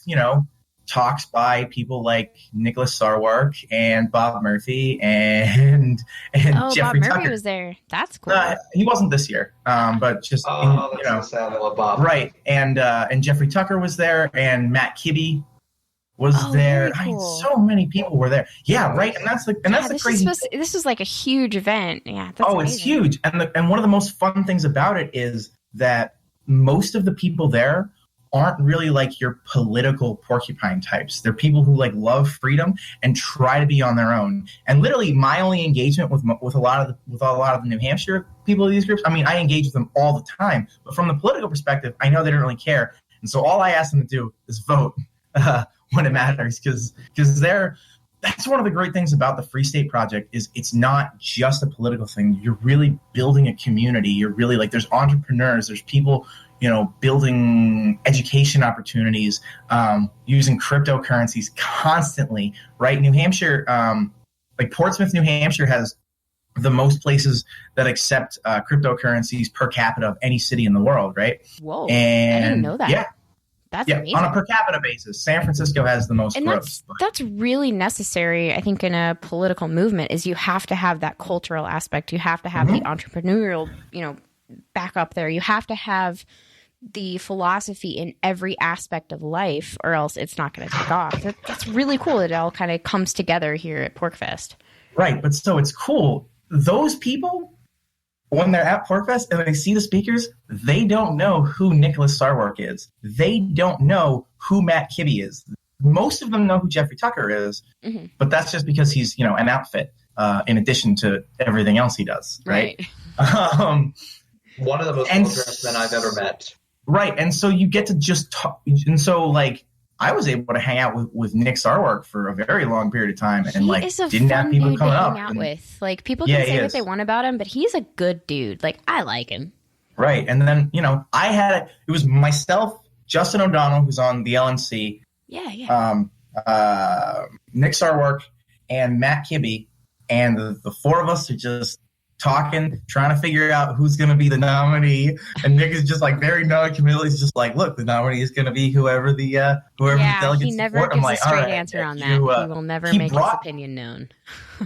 talks by people like Nicholas Sarwark and Bob Murphy and Jeffrey Bob Tucker. Murphy was there. That's cool. He wasn't this year, but just that's so sad. I love Bob. Right, and Jeffrey Tucker was there, and Matt Kibbe was there. Very cool. So many people were there. Yeah, right. And that's the crazy. This was like a huge event. Yeah. That's amazing. It's huge. And one of the most fun things about it is that most of the people there aren't really like your political porcupine types. They're people who like love freedom and try to be on their own. And literally, my only engagement with a lot of the New Hampshire people of these groups, I mean, I engage with them all the time. But from the political perspective, I know they don't really care. And so all I ask them to do is vote. When it matters, because that's one of the great things about the Free State Project is it's not just a political thing. You're really building a community. You're really like there's entrepreneurs, there's people building education opportunities, using cryptocurrencies constantly. Right, New Hampshire, like Portsmouth, New Hampshire has the most places that accept cryptocurrencies per capita of any city in the world. Right. Whoa! And I didn't know that. Yeah. That's amazing. On a per capita basis, San Francisco has the most growth. That's really necessary, I think, in a political movement. Is you have to have that cultural aspect. You have to have the entrepreneurial, back up there. You have to have the philosophy in every aspect of life, or else it's not going to take off. That's really cool. It all kind of comes together here at Porcfest. Right, but so it's cool. Those people, when they're at Porcfest and they see the speakers, they don't know who Nicholas Sarwark is. They don't know who Matt Kibbe is. Most of them know who Jeffrey Tucker is, but that's just because he's, an outfit in addition to everything else he does, right? One of the most well-dressed men I've ever met. Right, and so you get to just talk. And so, like, I was able to hang out with Nick Sarwark for a very long period of time, and didn't have people coming up. With. Like, people can say what they want about him, but he's a good dude. Like, I like him. Right. And then, it was myself, Justin O'Donnell, who's on the LNC. Yeah. Nick Sarwark and Matt Kibbe. And the four of us are just talking, trying to figure out who's going to be the nominee. And Nick is just like very non-committal. He's just like, look, the nominee is going to be whoever the delegates he never support. gives I'm like, a straight all right, answer on that. he will never make his opinion known.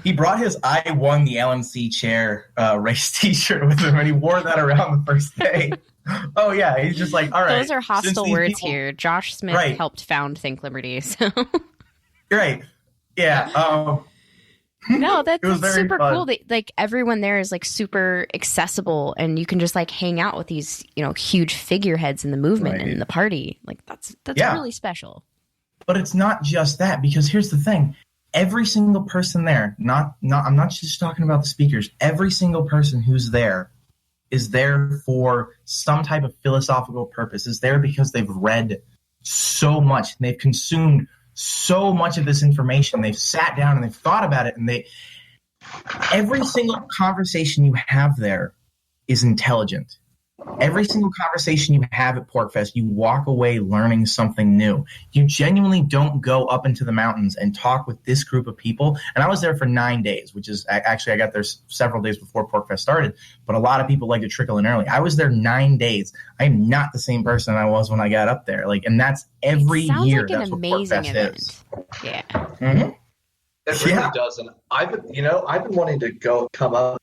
He brought his I won the LNC chair race t-shirt with him, and he wore that around the first day. Oh, yeah. He's just like, all right. Those are hostile words here. Josh Smith helped found Think Liberty. So. Right. Yeah. No, that's super fun. cool. That, like, everyone there is like super accessible, and you can just like hang out with these, huge figureheads in the movement and in the party. Like that's really special. But it's not just that, because here's the thing: every single person there, I'm not just talking about the speakers. Every single person who's there is there for some type of philosophical purpose. Is there because they've read so much and they've consumed so much of this information. They've sat down and they've thought about it, and every single conversation you have there is intelligent. Every single conversation you have at Porcfest, you walk away learning something new. You genuinely don't go up into the mountains and talk with this group of people. And I was there for 9 days, which is actually, I got there several days before Porcfest started, but a lot of people like to trickle in early. I was there 9 days. I am not the same person I was when I got up there. And that's every year. Sounds like an amazing event. Is. Yeah. Mm-hmm. It really does. And I've been wanting to come up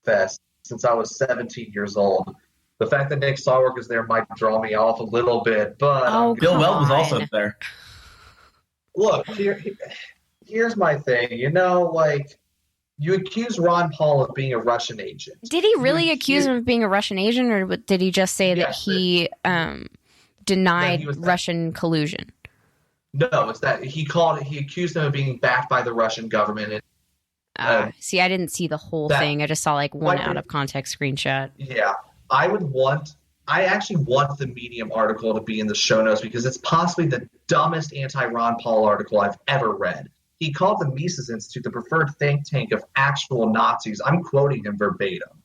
fest since I was 17 years old. The fact that Nick Sarwark is there might draw me off a little bit, but Bill Weld was also there. Look, here's my thing. You accuse Ron Paul of being a Russian agent. Did he really accuse him of being a Russian agent, or did he just say that he denied Russian collusion? No, it's that he accused him of being backed by the Russian government. See, I didn't see the whole thing. I just saw one out of context screenshot. Yeah. I actually want the Medium article to be in the show notes because it's possibly the dumbest anti-Ron Paul article I've ever read. He called the Mises Institute the preferred think tank of actual Nazis. I'm quoting him verbatim.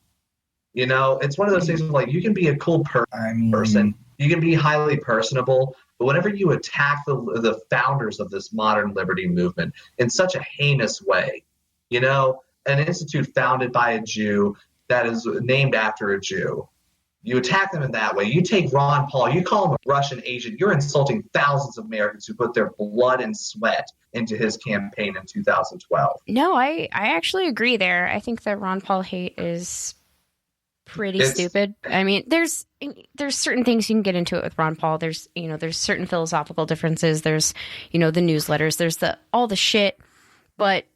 It's one of those things where, you can be a cool person. You can be highly personable. But whenever you attack the founders of this modern liberty movement in such a heinous way, an institute founded by a Jew that is named after a Jew, you attack them in that way. You take Ron Paul, you call him a Russian agent, you're insulting thousands of Americans who put their blood and sweat into his campaign in 2012. No, I actually agree there. I think that Ron Paul hate is pretty stupid. I mean, there's certain things you can get into it with Ron Paul. There's certain philosophical differences. There's the newsletters. There's all the shit. But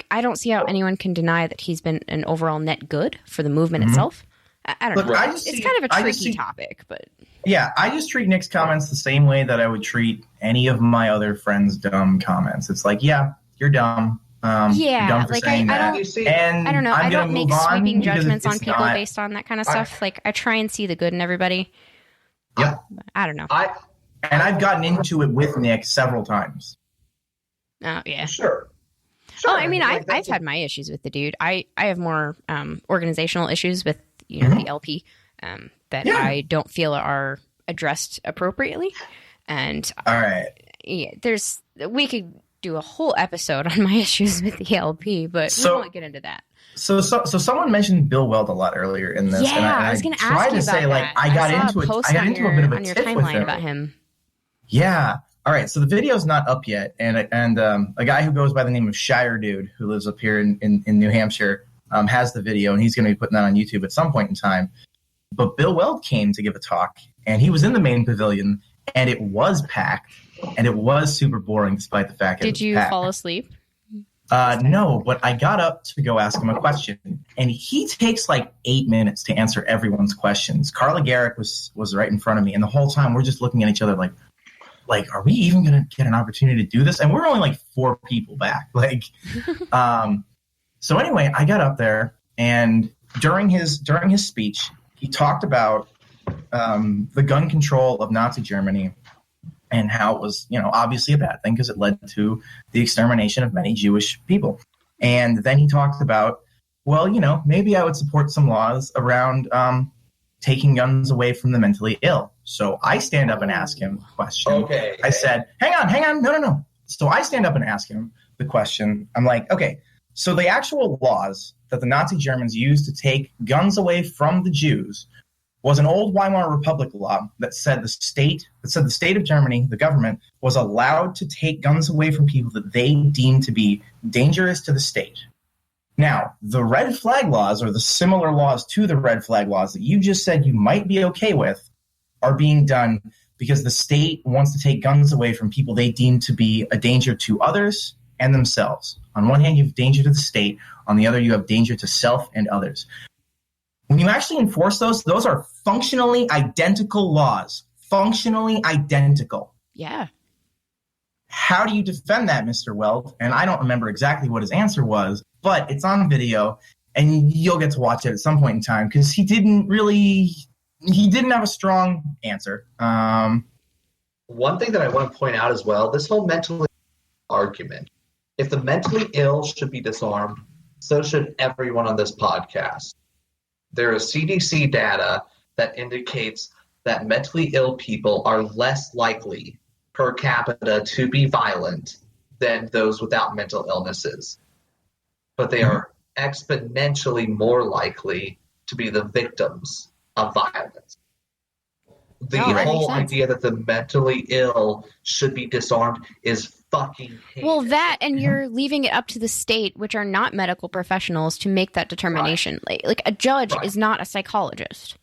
I don't see how anyone can deny that he's been an overall net good for the movement itself. I don't know. It's kind of a tricky topic, but yeah, I just treat Nick's comments the same way that I would treat any of my other friends' dumb comments. It's like, yeah, you're dumb. You're dumb for saying that. I don't know. I don't make sweeping judgments on people based on that kind of stuff. I try and see the good in everybody. Yeah, I don't know. I've gotten into it with Nick several times. Oh yeah, sure. Oh, I mean, I've had my issues with the dude. I have more organizational issues with the LP that I don't feel are addressed appropriately. And all right, we could do a whole episode on my issues with the LP, but we won't get into that. So someone mentioned Bill Weld a lot earlier in this. Yeah, and I was going to ask you about that. I got into a bit of a on your tiff with timeline about him. Yeah. All right, so the video's not up yet, and a guy who goes by the name of Shire Dude, who lives up here in New Hampshire, has the video, and he's going to be putting that on YouTube at some point in time. But Bill Weld came to give a talk, and he was in the main pavilion, and it was packed, and it was super boring despite the fact that it was packed. Did you fall asleep? No, but I got up to go ask him a question, and he takes 8 minutes to answer everyone's questions. Carla Garrick was right in front of me, and the whole time we're just looking at each other like, are we even going to get an opportunity to do this? And we're only 4 people back. So anyway, I got up there, and during his speech, he talked about the gun control of Nazi Germany and how it was, obviously a bad thing because it led to the extermination of many Jewish people. And then he talked about, well, maybe I would support some laws around taking guns away from the mentally ill. So I stand up and ask him the question. Okay. I said, hang on. No. So I stand up and ask him the question. I'm like, okay, so the actual laws that the Nazi Germans used to take guns away from the Jews was an old Weimar Republic law that said the state of Germany, the government, was allowed to take guns away from people that they deemed to be dangerous to the state. Now, the red flag laws, or the similar laws to the red flag laws that you just said you might be okay with, are being done because the state wants to take guns away from people they deem to be a danger to others and themselves. On one hand, you have danger to the state. On the other, you have danger to self and others. When you actually enforce those are functionally identical laws. Functionally identical. Yeah. How do you defend that, Mr. Weld? And I don't remember exactly what his answer was, but it's on video, and you'll get to watch it at some point in time, because he didn't have a strong answer. One thing that I want to point out as well, this whole mentally argument, if the mentally ill should be disarmed, so should everyone on this podcast. There is CDC data that indicates that mentally ill people are less likely per capita to be violent than those without mental illnesses. But they are exponentially more likely to be the victims of violence. The whole idea that the mentally ill should be disarmed is fucking heinous. Well, that, and you're leaving it up to the state, which are not medical professionals, to make that determination. Right. Like a judge is not a psychologist.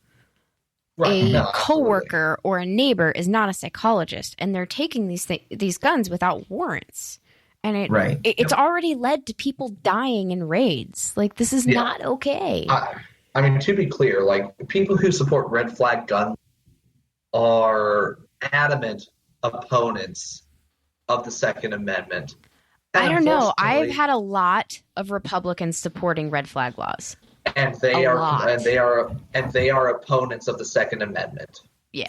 Right. A coworker or a neighbor is not a psychologist, and they're taking these guns without warrants. And it's already led to people dying in raids. Like, this is not okay. I mean, to be clear, like, people who support red flag gun are adamant opponents of the Second Amendment. And I don't know. I've had a lot of Republicans supporting red flag laws. And they are opponents of the Second Amendment. Yeah.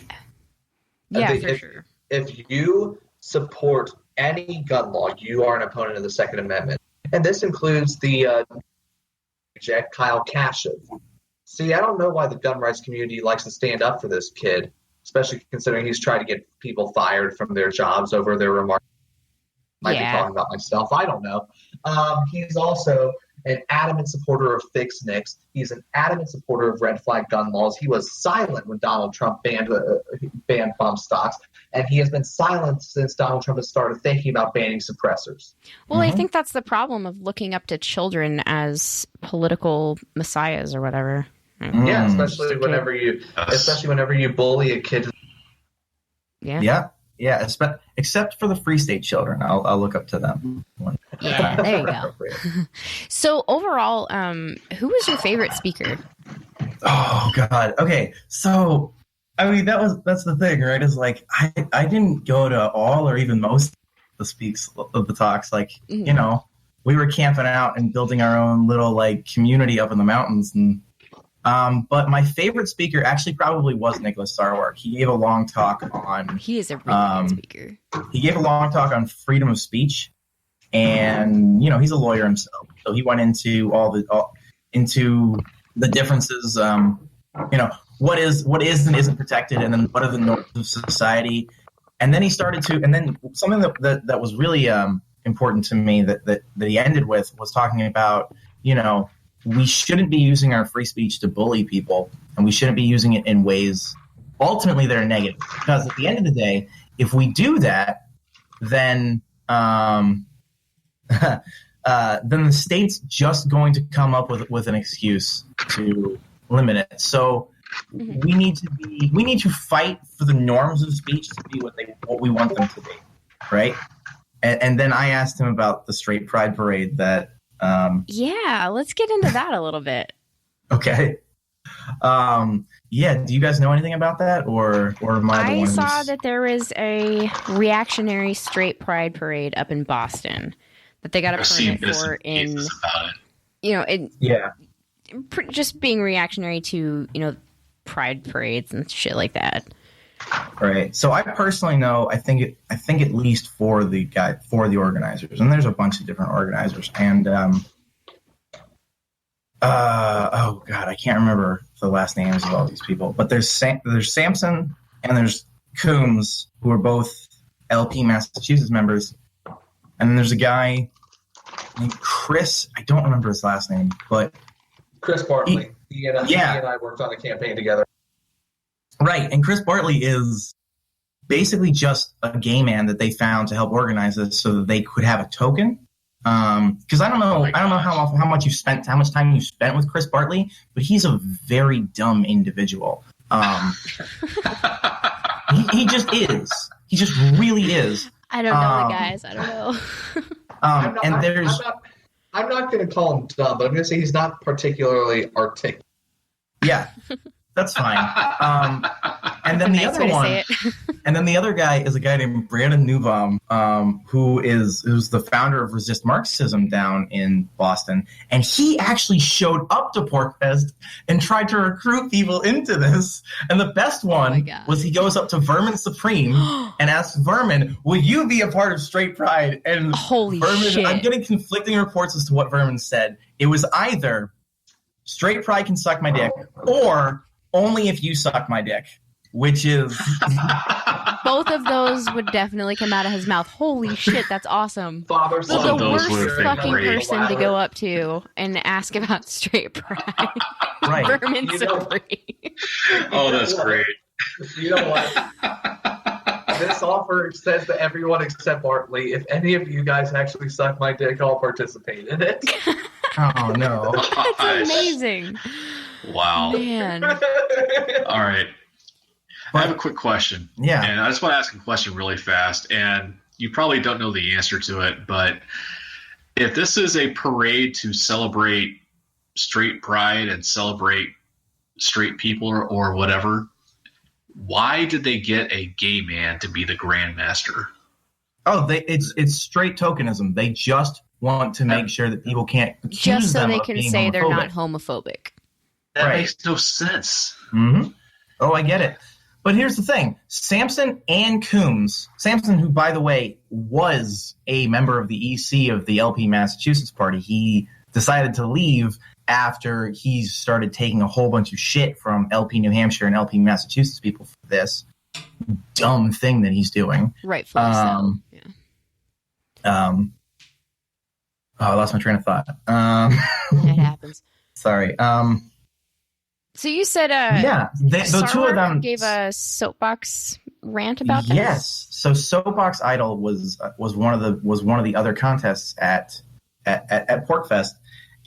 Yeah, for sure. If you support any gun law, you are an opponent of the Second Amendment. And this includes the Jack Kyle Kashev. See, I don't know why the gun rights community likes to stand up for this kid, especially considering he's trying to get people fired from their jobs over their remarks. Might be talking about myself. I don't know. He's also an adamant supporter of fixed NICS. He's an adamant supporter of red flag gun laws. He was silent when Donald Trump banned bump stocks, and he has been silent since Donald Trump has started thinking about banning suppressors. Well, I think that's the problem of looking up to children as political messiahs or whatever. Yeah, especially whenever you bully a kid. Yeah, except for the Free State children. I'll look up to them. Yeah, there you go. So overall, who was your favorite speaker? Oh God. Okay, so I mean that's the thing, right? Is like I didn't go to all or even most of the talks. Like you know, we were camping out and building our own little like community up in the mountains and. But my favorite speaker actually probably was Nicholas Sarwark. He gave a long talk on. He is a really good speaker. He gave a long talk on freedom of speech, and you know he's a lawyer himself, so he went into into the differences. You know what is and isn't protected, and then what are the norms of society, and then he started to, and then something that was really important to me that he ended with was talking about we shouldn't be using our free speech to bully people, and we shouldn't be using it in ways ultimately that are negative. Because at the end of the day, if we do that, then then the state's just going to come up with an excuse to limit it. So we need to fight for the norms of speech to be what we want them to be, right? And then I asked him about the straight pride parade that. Let's get into that a little bit. Okay. Do you guys know anything about that, or am I the one? I saw that there was a reactionary straight pride parade up in Boston that they got a permit for just being reactionary to pride parades and shit like that. Right. So I personally know. I think at least for the organizers, and there's a bunch of different organizers, and oh God, I can't remember the last names of all these people. But there's Sampson and there's Coombs, who are both LP Massachusetts members. And then there's a guy named Chris. I don't remember his last name, but Chris Bartley. He and I worked on a campaign together. Right, and Chris Bartley is basically just a gay man that they found to help organize this, so that they could have a token. Because I don't know how much time you spent with Chris Bartley, but he's a very dumb individual. He just is. He just really is. I don't know the guys. I don't know. I'm not going to call him dumb, but I'm going to say he's not particularly articulate. Yeah, that's fine. And then the other guy is a guy named Brandon Newbaum, who's the founder of Resist Marxism down in Boston, and he actually showed up to Porcfest and tried to recruit people into this. And the best one was he goes up to Vermin Supreme and asks Vermin, "Will you be a part of Straight Pride?" And holy Vermin, shit! I'm getting conflicting reports as to what Vermin said. It was either Straight Pride can suck my dick, or only if you suck my dick. Which is both of those would definitely come out of his mouth. Holy shit, that's awesome. Father, the worst fucking person to go up to and ask about Straight Pride. Right. Vermin Supreme. Oh, that's great. You know what? This offer says to everyone except Bartley, if any of you guys actually suck my dick, I'll participate in it. Oh, no. That's amazing. Wow. Man. All right. I have a quick question. Yeah. And I just want to ask a question really fast. And you probably don't know the answer to it, but if this is a parade to celebrate straight pride and celebrate straight people or whatever, why did they get a gay man to be the Grand Master? Oh, it's straight tokenism. They just want to make sure that people can't accuse just so them they of can being say homophobic. they're not homophobic. That makes no sense. Mm-hmm. Oh, I get it. But here's the thing. Sampson and Coombs, Sampson, who, by the way, was a member of the EC of the LP Massachusetts party, he decided to leave after he started taking a whole bunch of shit from LP New Hampshire and LP Massachusetts people for this dumb thing that he's doing. Rightfully so. Yeah. I lost my train of thought. It happens. Sorry. So you said, the two of them gave a soapbox rant about this. Yes. So Soapbox Idol was one of the other contests at Porcfest,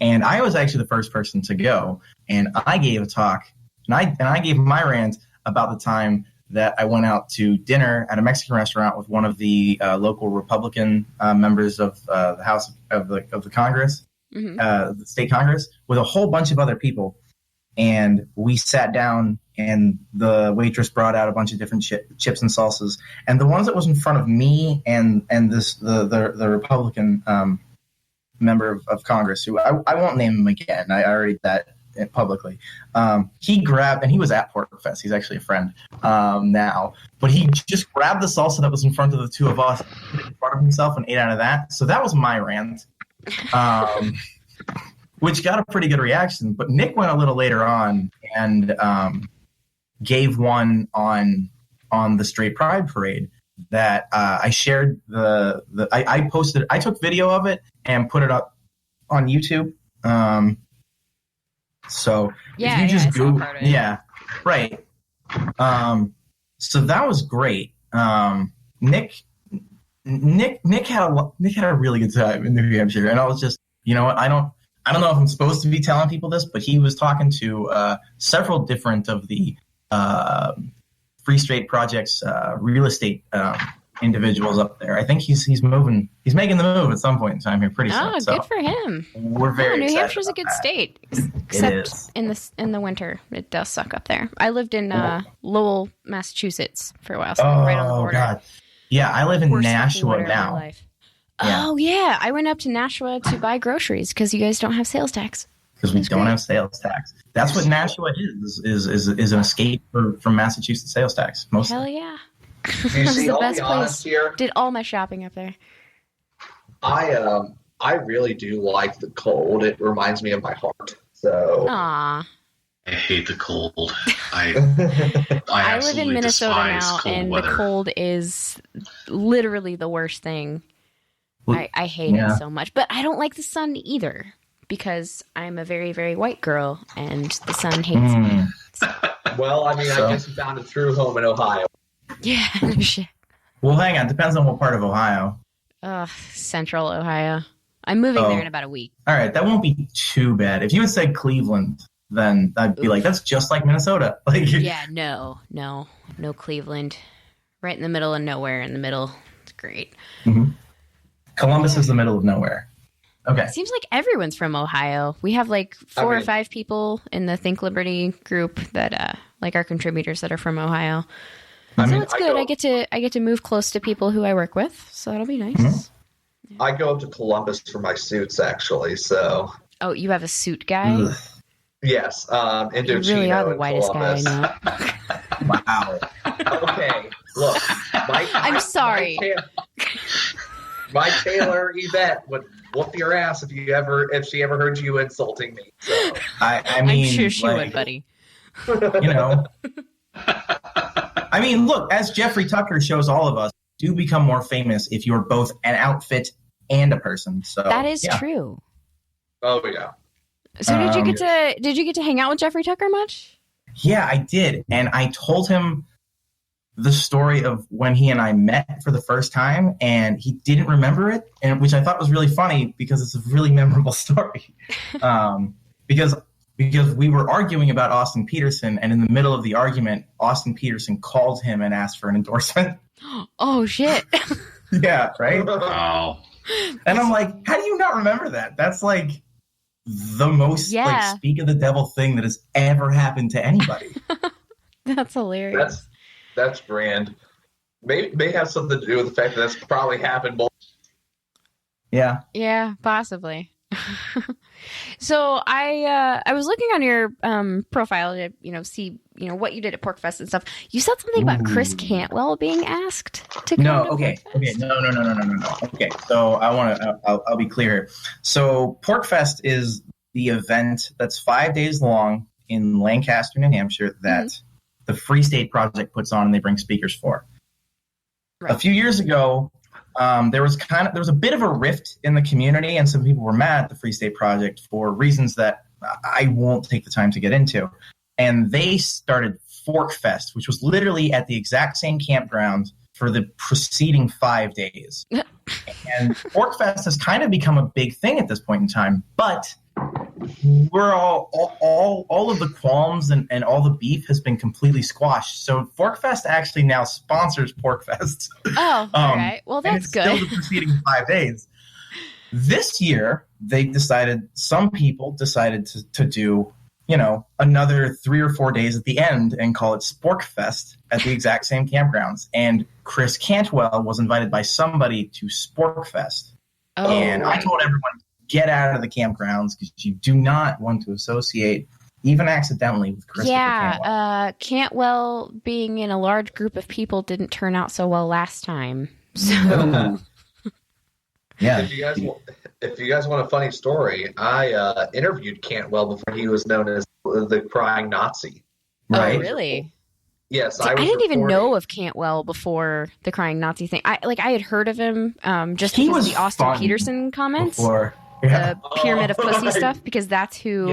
and I was actually the first person to go, and I gave a talk, and I gave my rant about the time that I went out to dinner at a Mexican restaurant with one of the local Republican members of the House of the Congress, the state Congress, with a whole bunch of other people. And we sat down, and the waitress brought out a bunch of different chips and salsas. And the ones that was in front of me and the Republican member of Congress, who I won't name him again. I already did that publicly. He grabbed, and he was at Porcfest. He's actually a friend now. But he just grabbed the salsa that was in front of the two of us, put it in front of himself, and ate out of that. So that was my rant. Which got a pretty good reaction. But Nick went a little later on and gave one on the Straight Pride Parade that I shared. I posted. I took video of it and put it up on YouTube. So if you just go, right. So that was great. Nick had a really good time in New Hampshire, and I was just, you know what, I don't know if I'm supposed to be telling people this, but he was talking to several different of the Free Straight Project's real estate individuals up there. I think he's moving. He's making the move at some point in time here pretty soon. Oh, good for him. We're very New excited Hampshire's a good that. state, except in the winter it does suck up there. I lived in Lowell, Massachusetts for a while, so right on the border. God. Yeah, I live in Nashua now. Yeah. Oh yeah, I went up to Nashua to buy groceries because you guys don't have sales tax. Because we don't have sales tax. That's what Nashua is an escape from Massachusetts sales tax. Mostly. Hell yeah. You see, the I'll best be honest place. here. Did all my shopping up there. I really do like the cold. It reminds me of my heart. So Aww. hate the cold. I I live in absolutely Minnesota despise now, cold and weather. the cold is literally the worst thing. Well, I hate yeah. it so much. But I don't like the sun either, because I'm a very, very white girl, and the sun hates me. Well, I mean, So- I guess you found a true home in Ohio. Yeah, no shit. Well, hang on. Depends on what part of Ohio. Ugh, Central Ohio. I'm moving there in about a week. All right, that won't be too bad. If you had said Cleveland, then I'd be like, that's just like Minnesota. Like, Yeah, no Cleveland. Right in the middle of nowhere in the middle. It's great. Columbus is the middle of nowhere. Okay. Seems like everyone's from Ohio. We have like four or five people in the Think Liberty group that like our contributors that are from Ohio. So it's good. I get to move close to people who I work with, so that'll be nice. I go up to Columbus for my suits, actually. So Oh, you have a suit guy? Ugh. yes, You Indochino really are the in whitest Columbus. guy I know. Wow. Okay, look, I'm sorry. My tailor Yvette would whoop your ass if she ever heard you insulting me. So I mean, I'm sure she like, would, buddy. You know. I mean, look, as Jeffrey Tucker shows all of us, do become more famous if you're both an outfit and a person. So That is yeah. true. oh yeah. So did you get to hang out with Jeffrey Tucker much? Yeah, I did. And I told him the story of when he and I met for the first time, and he didn't remember it, and which I thought was really funny because it's a really memorable story. Because we were arguing about Austin Peterson, and in the middle of the argument, Austin Peterson called him and asked for an endorsement. Oh, shit. Yeah, right? Wow. And I'm like, how do you not remember that? That's like the most like speak of the devil thing that has ever happened to anybody. That's hilarious. That's grand. May have something to do with the fact that that's probably happened. Yeah. Yeah, possibly. So I was looking on your profile to see what you did at Porcfest and stuff. You said something about Chris Cantwell being asked to come to Porcfest? No. Okay, so I'll be clear here. So Porcfest is the event that's 5 days long in Lancaster, New Hampshire that the Free State Project puts on and they bring speakers for. Right. A few years ago, there was a bit of a rift in the community, and some people were mad at the Free State Project for reasons that I won't take the time to get into. And they started Forkfest, which was literally at the exact same campground for the preceding 5 days. And Forkfest has kind of become a big thing at this point in time, but we're all of the qualms and all the beef has been completely squashed. So Forkfest actually now sponsors Porcfest. Oh, all right. Well, that's good. Still the preceding 5 days. This year, some people decided to do, another 3 or 4 days at the end and call it Sporkfest at the exact same campgrounds. And Chris Cantwell was invited by somebody to Sporkfest. Oh, and right. I told everyone, get out of the campgrounds because you do not want to associate, even accidentally, with Christopher Cantwell. Yeah, Cantwell being in a large group of people didn't turn out so well last time. So. Yeah. If you guys want a funny story, I interviewed Cantwell before he was known as the Crying Nazi. Right. Oh, really? Yes, See, I didn't even know of Cantwell before the Crying Nazi thing. I had heard of him just because of the Austin Peterson comments. The pyramid of pussy stuff, because that's who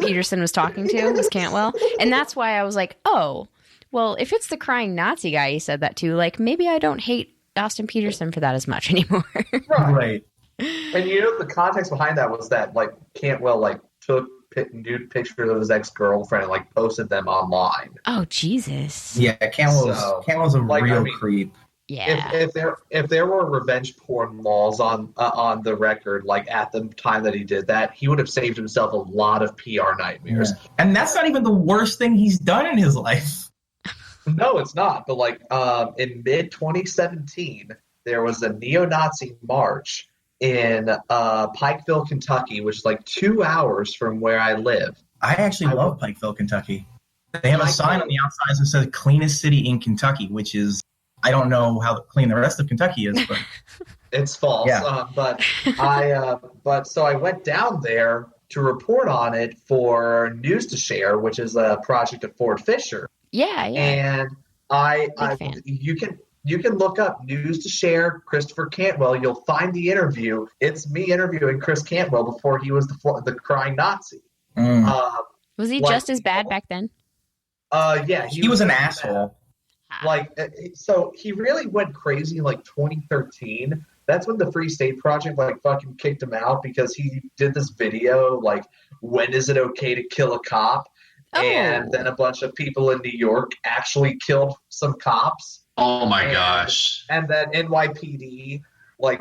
Peterson was talking to, was Cantwell. And that's why I was like, oh, well, if it's the Crying Nazi guy he said that to, like, maybe I don't hate Austin Peterson for that as much anymore. Right. And the context behind that was that, like, Cantwell, like, took nude pictures of his ex-girlfriend and, like, posted them online. Oh, Jesus. Yeah, Cantwell's a real creep. Yeah. If there were revenge porn laws on the record, like at the time that he did that, he would have saved himself a lot of PR nightmares. Yeah. And that's not even the worst thing he's done in his life. No, it's not. But like in mid-2017, there was a neo-Nazi march in Pikeville, Kentucky, which is like 2 hours from where I live. I actually love Pikeville, Kentucky. They have a sign on the outside that says "Cleanest City in Kentucky," which is, I don't know how clean the rest of Kentucky is, but it's false. Yeah. So I went down there to report on it for News to Share, which is a project of Ford Fisher. Yeah. And you can look up News to Share, Christopher Cantwell. You'll find the interview. It's me interviewing Chris Cantwell before he was the crying Nazi. Was he just as bad back then? Yeah, he was an asshole. So he really went crazy in 2013. That's when the Free State Project fucking kicked him out because he did this video when is it okay to kill a cop? Oh. And then a bunch of people in New York actually killed some cops. Oh my gosh. And then NYPD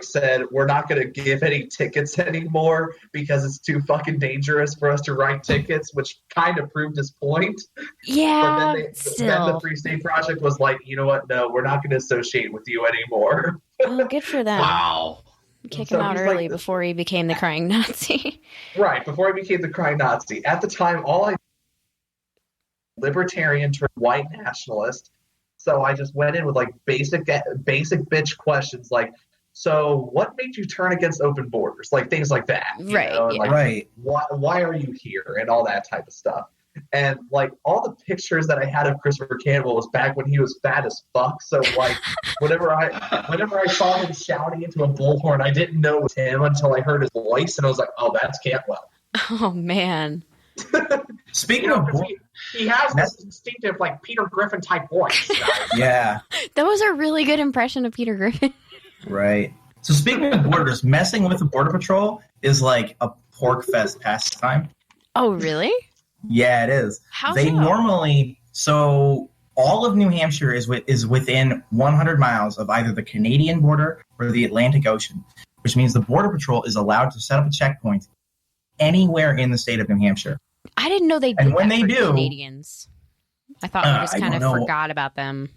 said we're not going to give any tickets anymore because it's too fucking dangerous for us to write tickets, which kind of proved his point. Yeah, but then the Free State Project was like, you know what? No, we're not going to associate with you anymore. Oh, good for them. Wow. Kick him out early before he became the crying Nazi. Right, before he became the crying Nazi. At the time, libertarian turned white nationalist. So I just went in with basic bitch questions so what made you turn against open borders? Things like that. Right. Right. Why are you here? And all that type of stuff. And all the pictures that I had of Christopher Campbell was back when he was fat as fuck. So whenever I saw him shouting into a bullhorn, I didn't know it was him until I heard his voice, and I was like, oh, that's Cantwell. Oh man. Speaking of he has this distinctive Peter Griffin type voice. Yeah. That was a really good impression of Peter Griffin. Right. So speaking of borders, messing with the Border Patrol is like a Porcfest pastime. Oh, really? Yeah, it is. How they so? normally all of New Hampshire is within 100 miles of either the Canadian border or the Atlantic Ocean, which means the Border Patrol is allowed to set up a checkpoint anywhere in the state of New Hampshire. I didn't know they did and when that they for do, Canadians. I thought we just kind of forgot about them.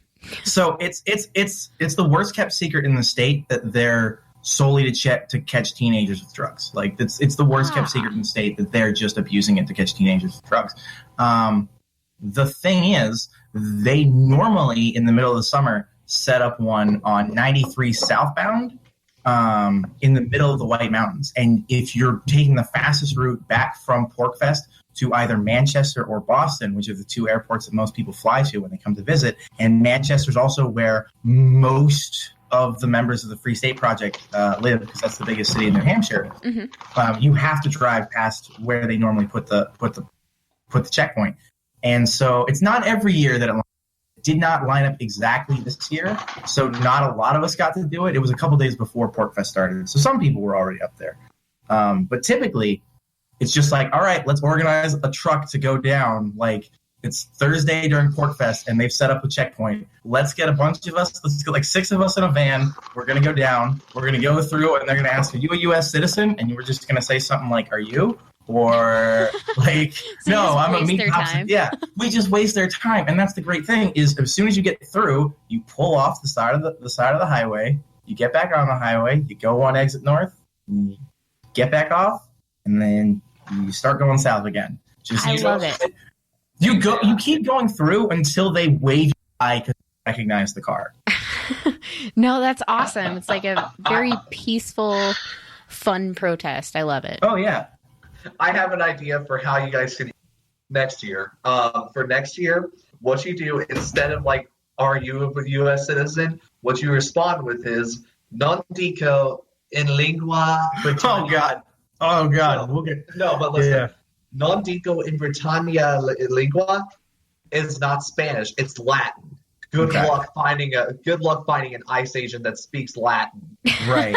So it's the worst kept secret in the state that they're solely to catch teenagers with drugs. It's the worst kept secret in the state that they're just abusing it to catch teenagers with drugs. The thing is, they normally in the middle of the summer set up one on 93 southbound in the middle of the White Mountains. And if you're taking the fastest route back from Porcfest to either Manchester or Boston, which are the two airports that most people fly to when they come to visit. And Manchester's also where most of the members of the Free State Project live, because that's the biggest city in New Hampshire. Mm-hmm. You have to drive past where they normally put the checkpoint. And so it's not every year that it did not line up exactly this year. So not a lot of us got to do it. It was a couple days before Porcfest started. So some people were already up there. But typically, it's just all right, let's organize a truck to go down. It's Thursday during Porcfest, and they've set up a checkpoint. Let's get a bunch of us. Let's get 6 of us in a van. We're going to go down. We're going to go through, and they're going to ask, are you a U.S. citizen? And you were just going to say something like, are you? Or no, I'm a meat cop. Yeah, we just waste their time. And that's the great thing is as soon as you get through, you pull off the side of the highway. You get back on the highway. You go on exit north. You get back off. And then you start going south again. I love it. You keep going through until they wave you by because they recognize the car. No, that's awesome. It's a very peaceful, fun protest. I love it. Oh, yeah. I have an idea for how you guys can next year. For next year, what you do instead of are you a U.S. citizen, what you respond with is non dico in lingua Britannia. Oh God! But listen. Non dico in Britannia lingua is not Spanish; it's Latin. Good luck finding an ice agent that speaks Latin. Right.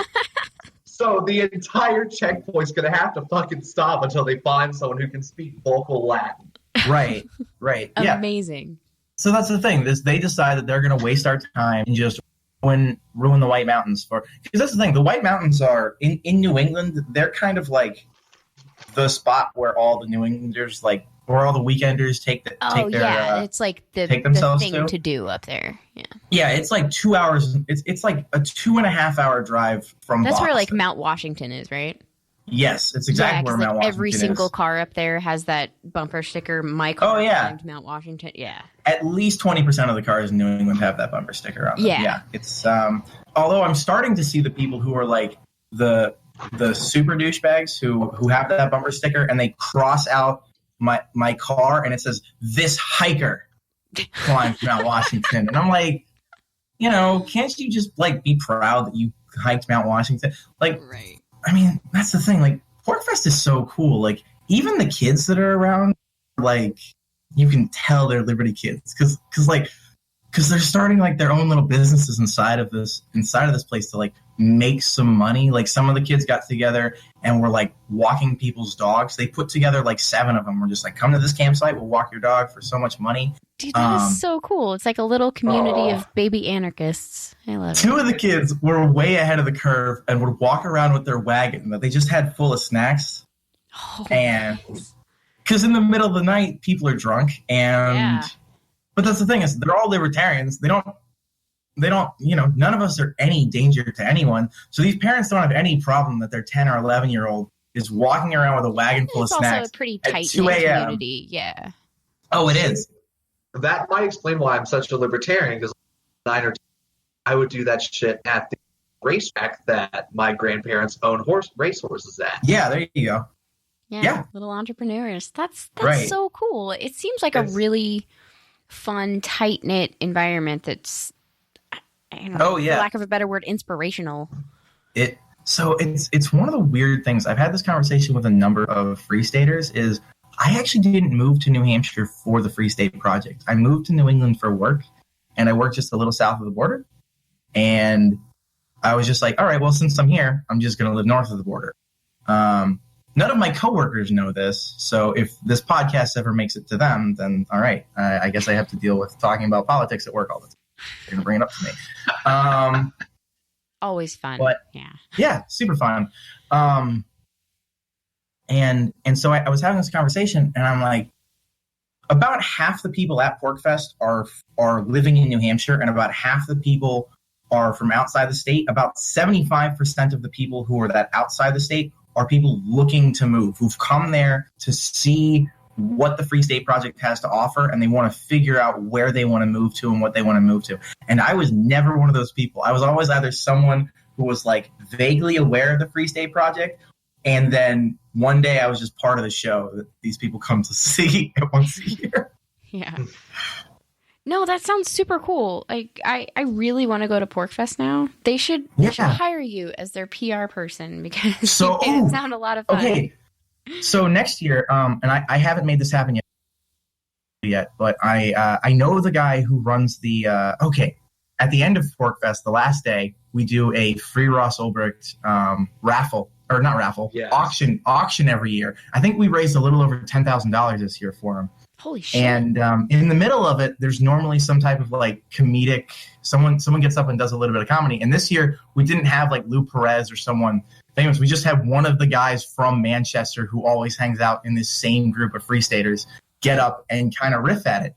So the entire checkpoint's gonna have to fucking stop until they find someone who can speak vocal Latin. Right. Yeah. Amazing. So that's the thing. They decide that they're gonna waste our time and just ruin the White Mountains because that's the thing. The White Mountains are in New England. They're kind of the spot where all the New Englanders where all the weekenders take their it's the thing to do up there. Yeah, it's 2 hours. It's a 2.5 hour drive from that's Boston. where Mount Washington is, right? Yes, it's exactly where Mount Washington is. Every single car up there has that bumper sticker. My car named Mount Washington. Yeah. At least 20% of the cars in New England have that bumper sticker on them. Yeah. It's although I'm starting to see the people who are the the super douchebags who have that bumper sticker and they cross out my car and it says, "This hiker climbed Mount Washington." And I'm like, can't you just like be proud that you hiked Mount Washington? Like, Right. I mean, that's the thing. Like, Porcfest is so cool. Like, even the kids that are around, like, you can tell they're Liberty kids because they're starting like their own little businesses inside of this place to like make some money. Like, some of the kids got together and were like walking people's dogs. They put together like 7 of them. We're just like, come to this campsite, we'll walk your dog for so much money. Dude, that is so cool. It's like a little community of baby anarchists. I love it. 2 of the kids were way ahead of the curve and would walk around with their wagon that they just had full of snacks. Oh, And nice. because in the middle of the night, people are drunk. But that's the thing is they're all libertarians. They don't, none of us are any danger to anyone. So these parents don't have any problem that their 10 or 11-year-old is walking around with a wagon full of snacks. It's also a pretty at tight 2 a.m. community. Yeah. Oh, it is. That might explain why I'm such a libertarian, because 9 or 10, I would do that shit at the racetrack that my grandparents own racehorses at. Yeah, there you go. Yeah. Little entrepreneurs. That's Right. so cool. It seems like a really fun, tight-knit environment that's, I don't know, for lack of a better word, inspirational. So it's one of the weird things. I've had this conversation with a number of Free Staters is I actually didn't move to New Hampshire for the Free State Project. I moved to New England for work, and I worked just a little south of the border. And I was just like, all right, well, since I'm here, I'm just going to live north of the border. None of my coworkers know this, so if this podcast ever makes it to them, then all right, I guess I have to deal with talking about politics at work all the time. They're going to bring it up to me. Always fun. But, yeah, super fun. And so I was having this conversation, and I'm like, about half the people at Porcfest are living in New Hampshire, and about half the people are from outside the state. About 75% of the people who are that outside the state are people looking to move, who've come there to see what the Free State Project has to offer, and they want to figure out where they want to move to and what they want to move to. And I was never one of those people. I was always either someone who was like vaguely aware of the Free State Project, and then one day I was just part of the show that these people come to see once a year. Yeah. No, that sounds super cool. Like, I really want to go to Porcfest now. They should hire you as their PR person because you made it sound a lot of fun. Okay. So next year, and I haven't made this happen yet, but I know the guy who runs the at the end of Porcfest, the last day, we do a free Ross Ulbricht auction every year. I think we raised a little over $10,000 this year for him. Holy shit. And in the middle of it, there's normally some type of like comedic, someone gets up and does a little bit of comedy. And this year we didn't have like Lou Perez or someone famous. We just had one of the guys from Manchester who always hangs out in this same group of Free Staters get up and kind of riff at it.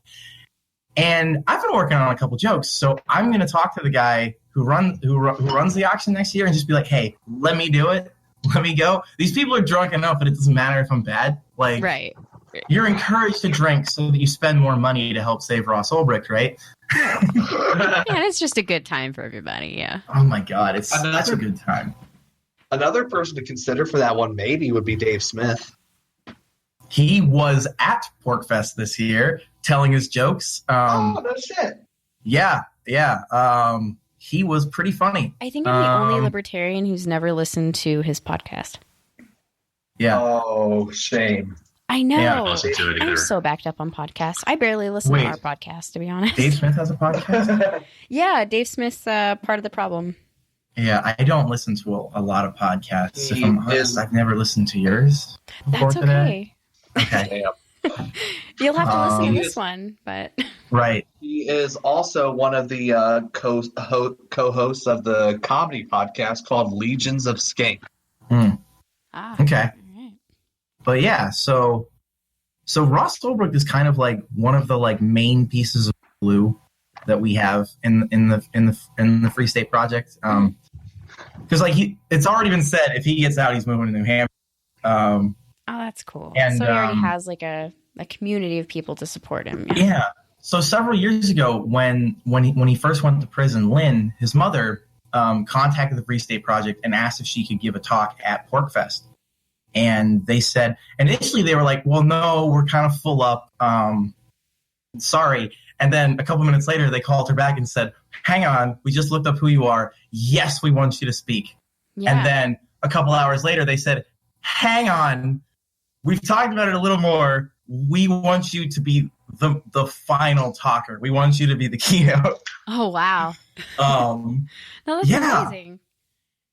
And I've been working on a couple jokes, so I'm going to talk to the guy who runs the auction next year and just be like, hey, let me do it. Let me go. These people are drunk enough that it doesn't matter if I'm bad. Like, right. You're encouraged to drink so that you spend more money to help save Ross Ulbricht, right? Yeah, it's just a good time for everybody, yeah. Oh my God, it's such a good time. Another person to consider for that one maybe would be Dave Smith. He was at Porcfest this year telling his jokes. No shit. Yeah. He was pretty funny. I think I'm the only libertarian who's never listened to his podcast. Yeah. Oh, shame. I know. Yeah, I don't listen to it either. I'm so backed up on podcasts. I barely listen to our podcast, to be honest. Dave Smith has a podcast? Yeah, Dave Smith's part of the problem. Yeah, I don't listen to a lot of podcasts. If I'm honest, I've never listened to yours. That's okay. Okay. You'll have to listen to this one, but right. He is also one of the co-hosts of the comedy podcast called Legions of Skank. Okay. All right. But yeah, so Ross Ulbricht is kind of like one of the like main pieces of glue that we have in the Free State Project. Because like it's already been said, if he gets out, he's moving to New Hampshire. Oh, that's cool. And, so he already has like a community of people to support him. Yeah. So several years ago, when he first went to prison, Lynn, his mother, contacted the Free State Project and asked if she could give a talk at Porcfest. And they said, initially they were like, well, no, we're kind of full up. Sorry. And then a couple minutes later, they called her back and said, hang on, we just looked up who you are. Yes, we want you to speak. Yeah. And then a couple hours later, they said, hang on, we've talked about it a little more. We want you to be the final talker. We want you to be the keynote. Oh, wow. No, that's amazing.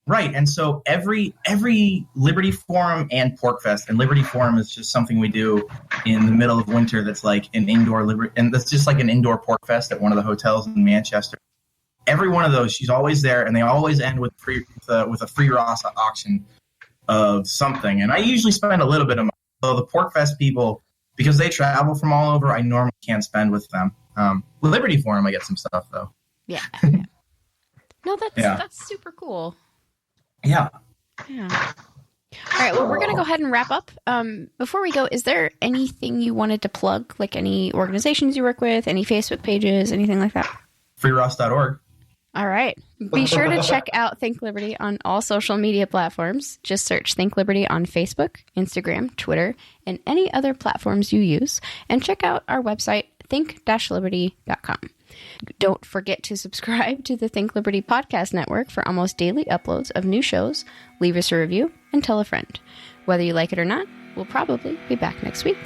Right. And so every Liberty Forum and Porcfest, and Liberty Forum is just something we do in the middle of winter that's like an indoor Liberty, and that's just like an indoor Porcfest at one of the hotels in Manchester. Every one of those, she's always there, and they always end with a free Ross auction of something. And I usually spend a little bit of money. So the Porcfest people, because they travel from all over, I normally can't spend with them. Liberty Forum, I get some stuff, though. Yeah. No, that's super cool. Yeah. All right. Well, we're going to go ahead and wrap up. Before we go, is there anything you wanted to plug, like any organizations you work with, any Facebook pages, anything like that? freeross.org. All right. Be sure to check out Think Liberty on all social media platforms. Just search Think Liberty on Facebook, Instagram, Twitter, and any other platforms you use. And check out our website, think-liberty.com. Don't forget to subscribe to the Think Liberty Podcast Network for almost daily uploads of new shows. Leave us a review and tell a friend. Whether you like it or not, we'll probably be back next week.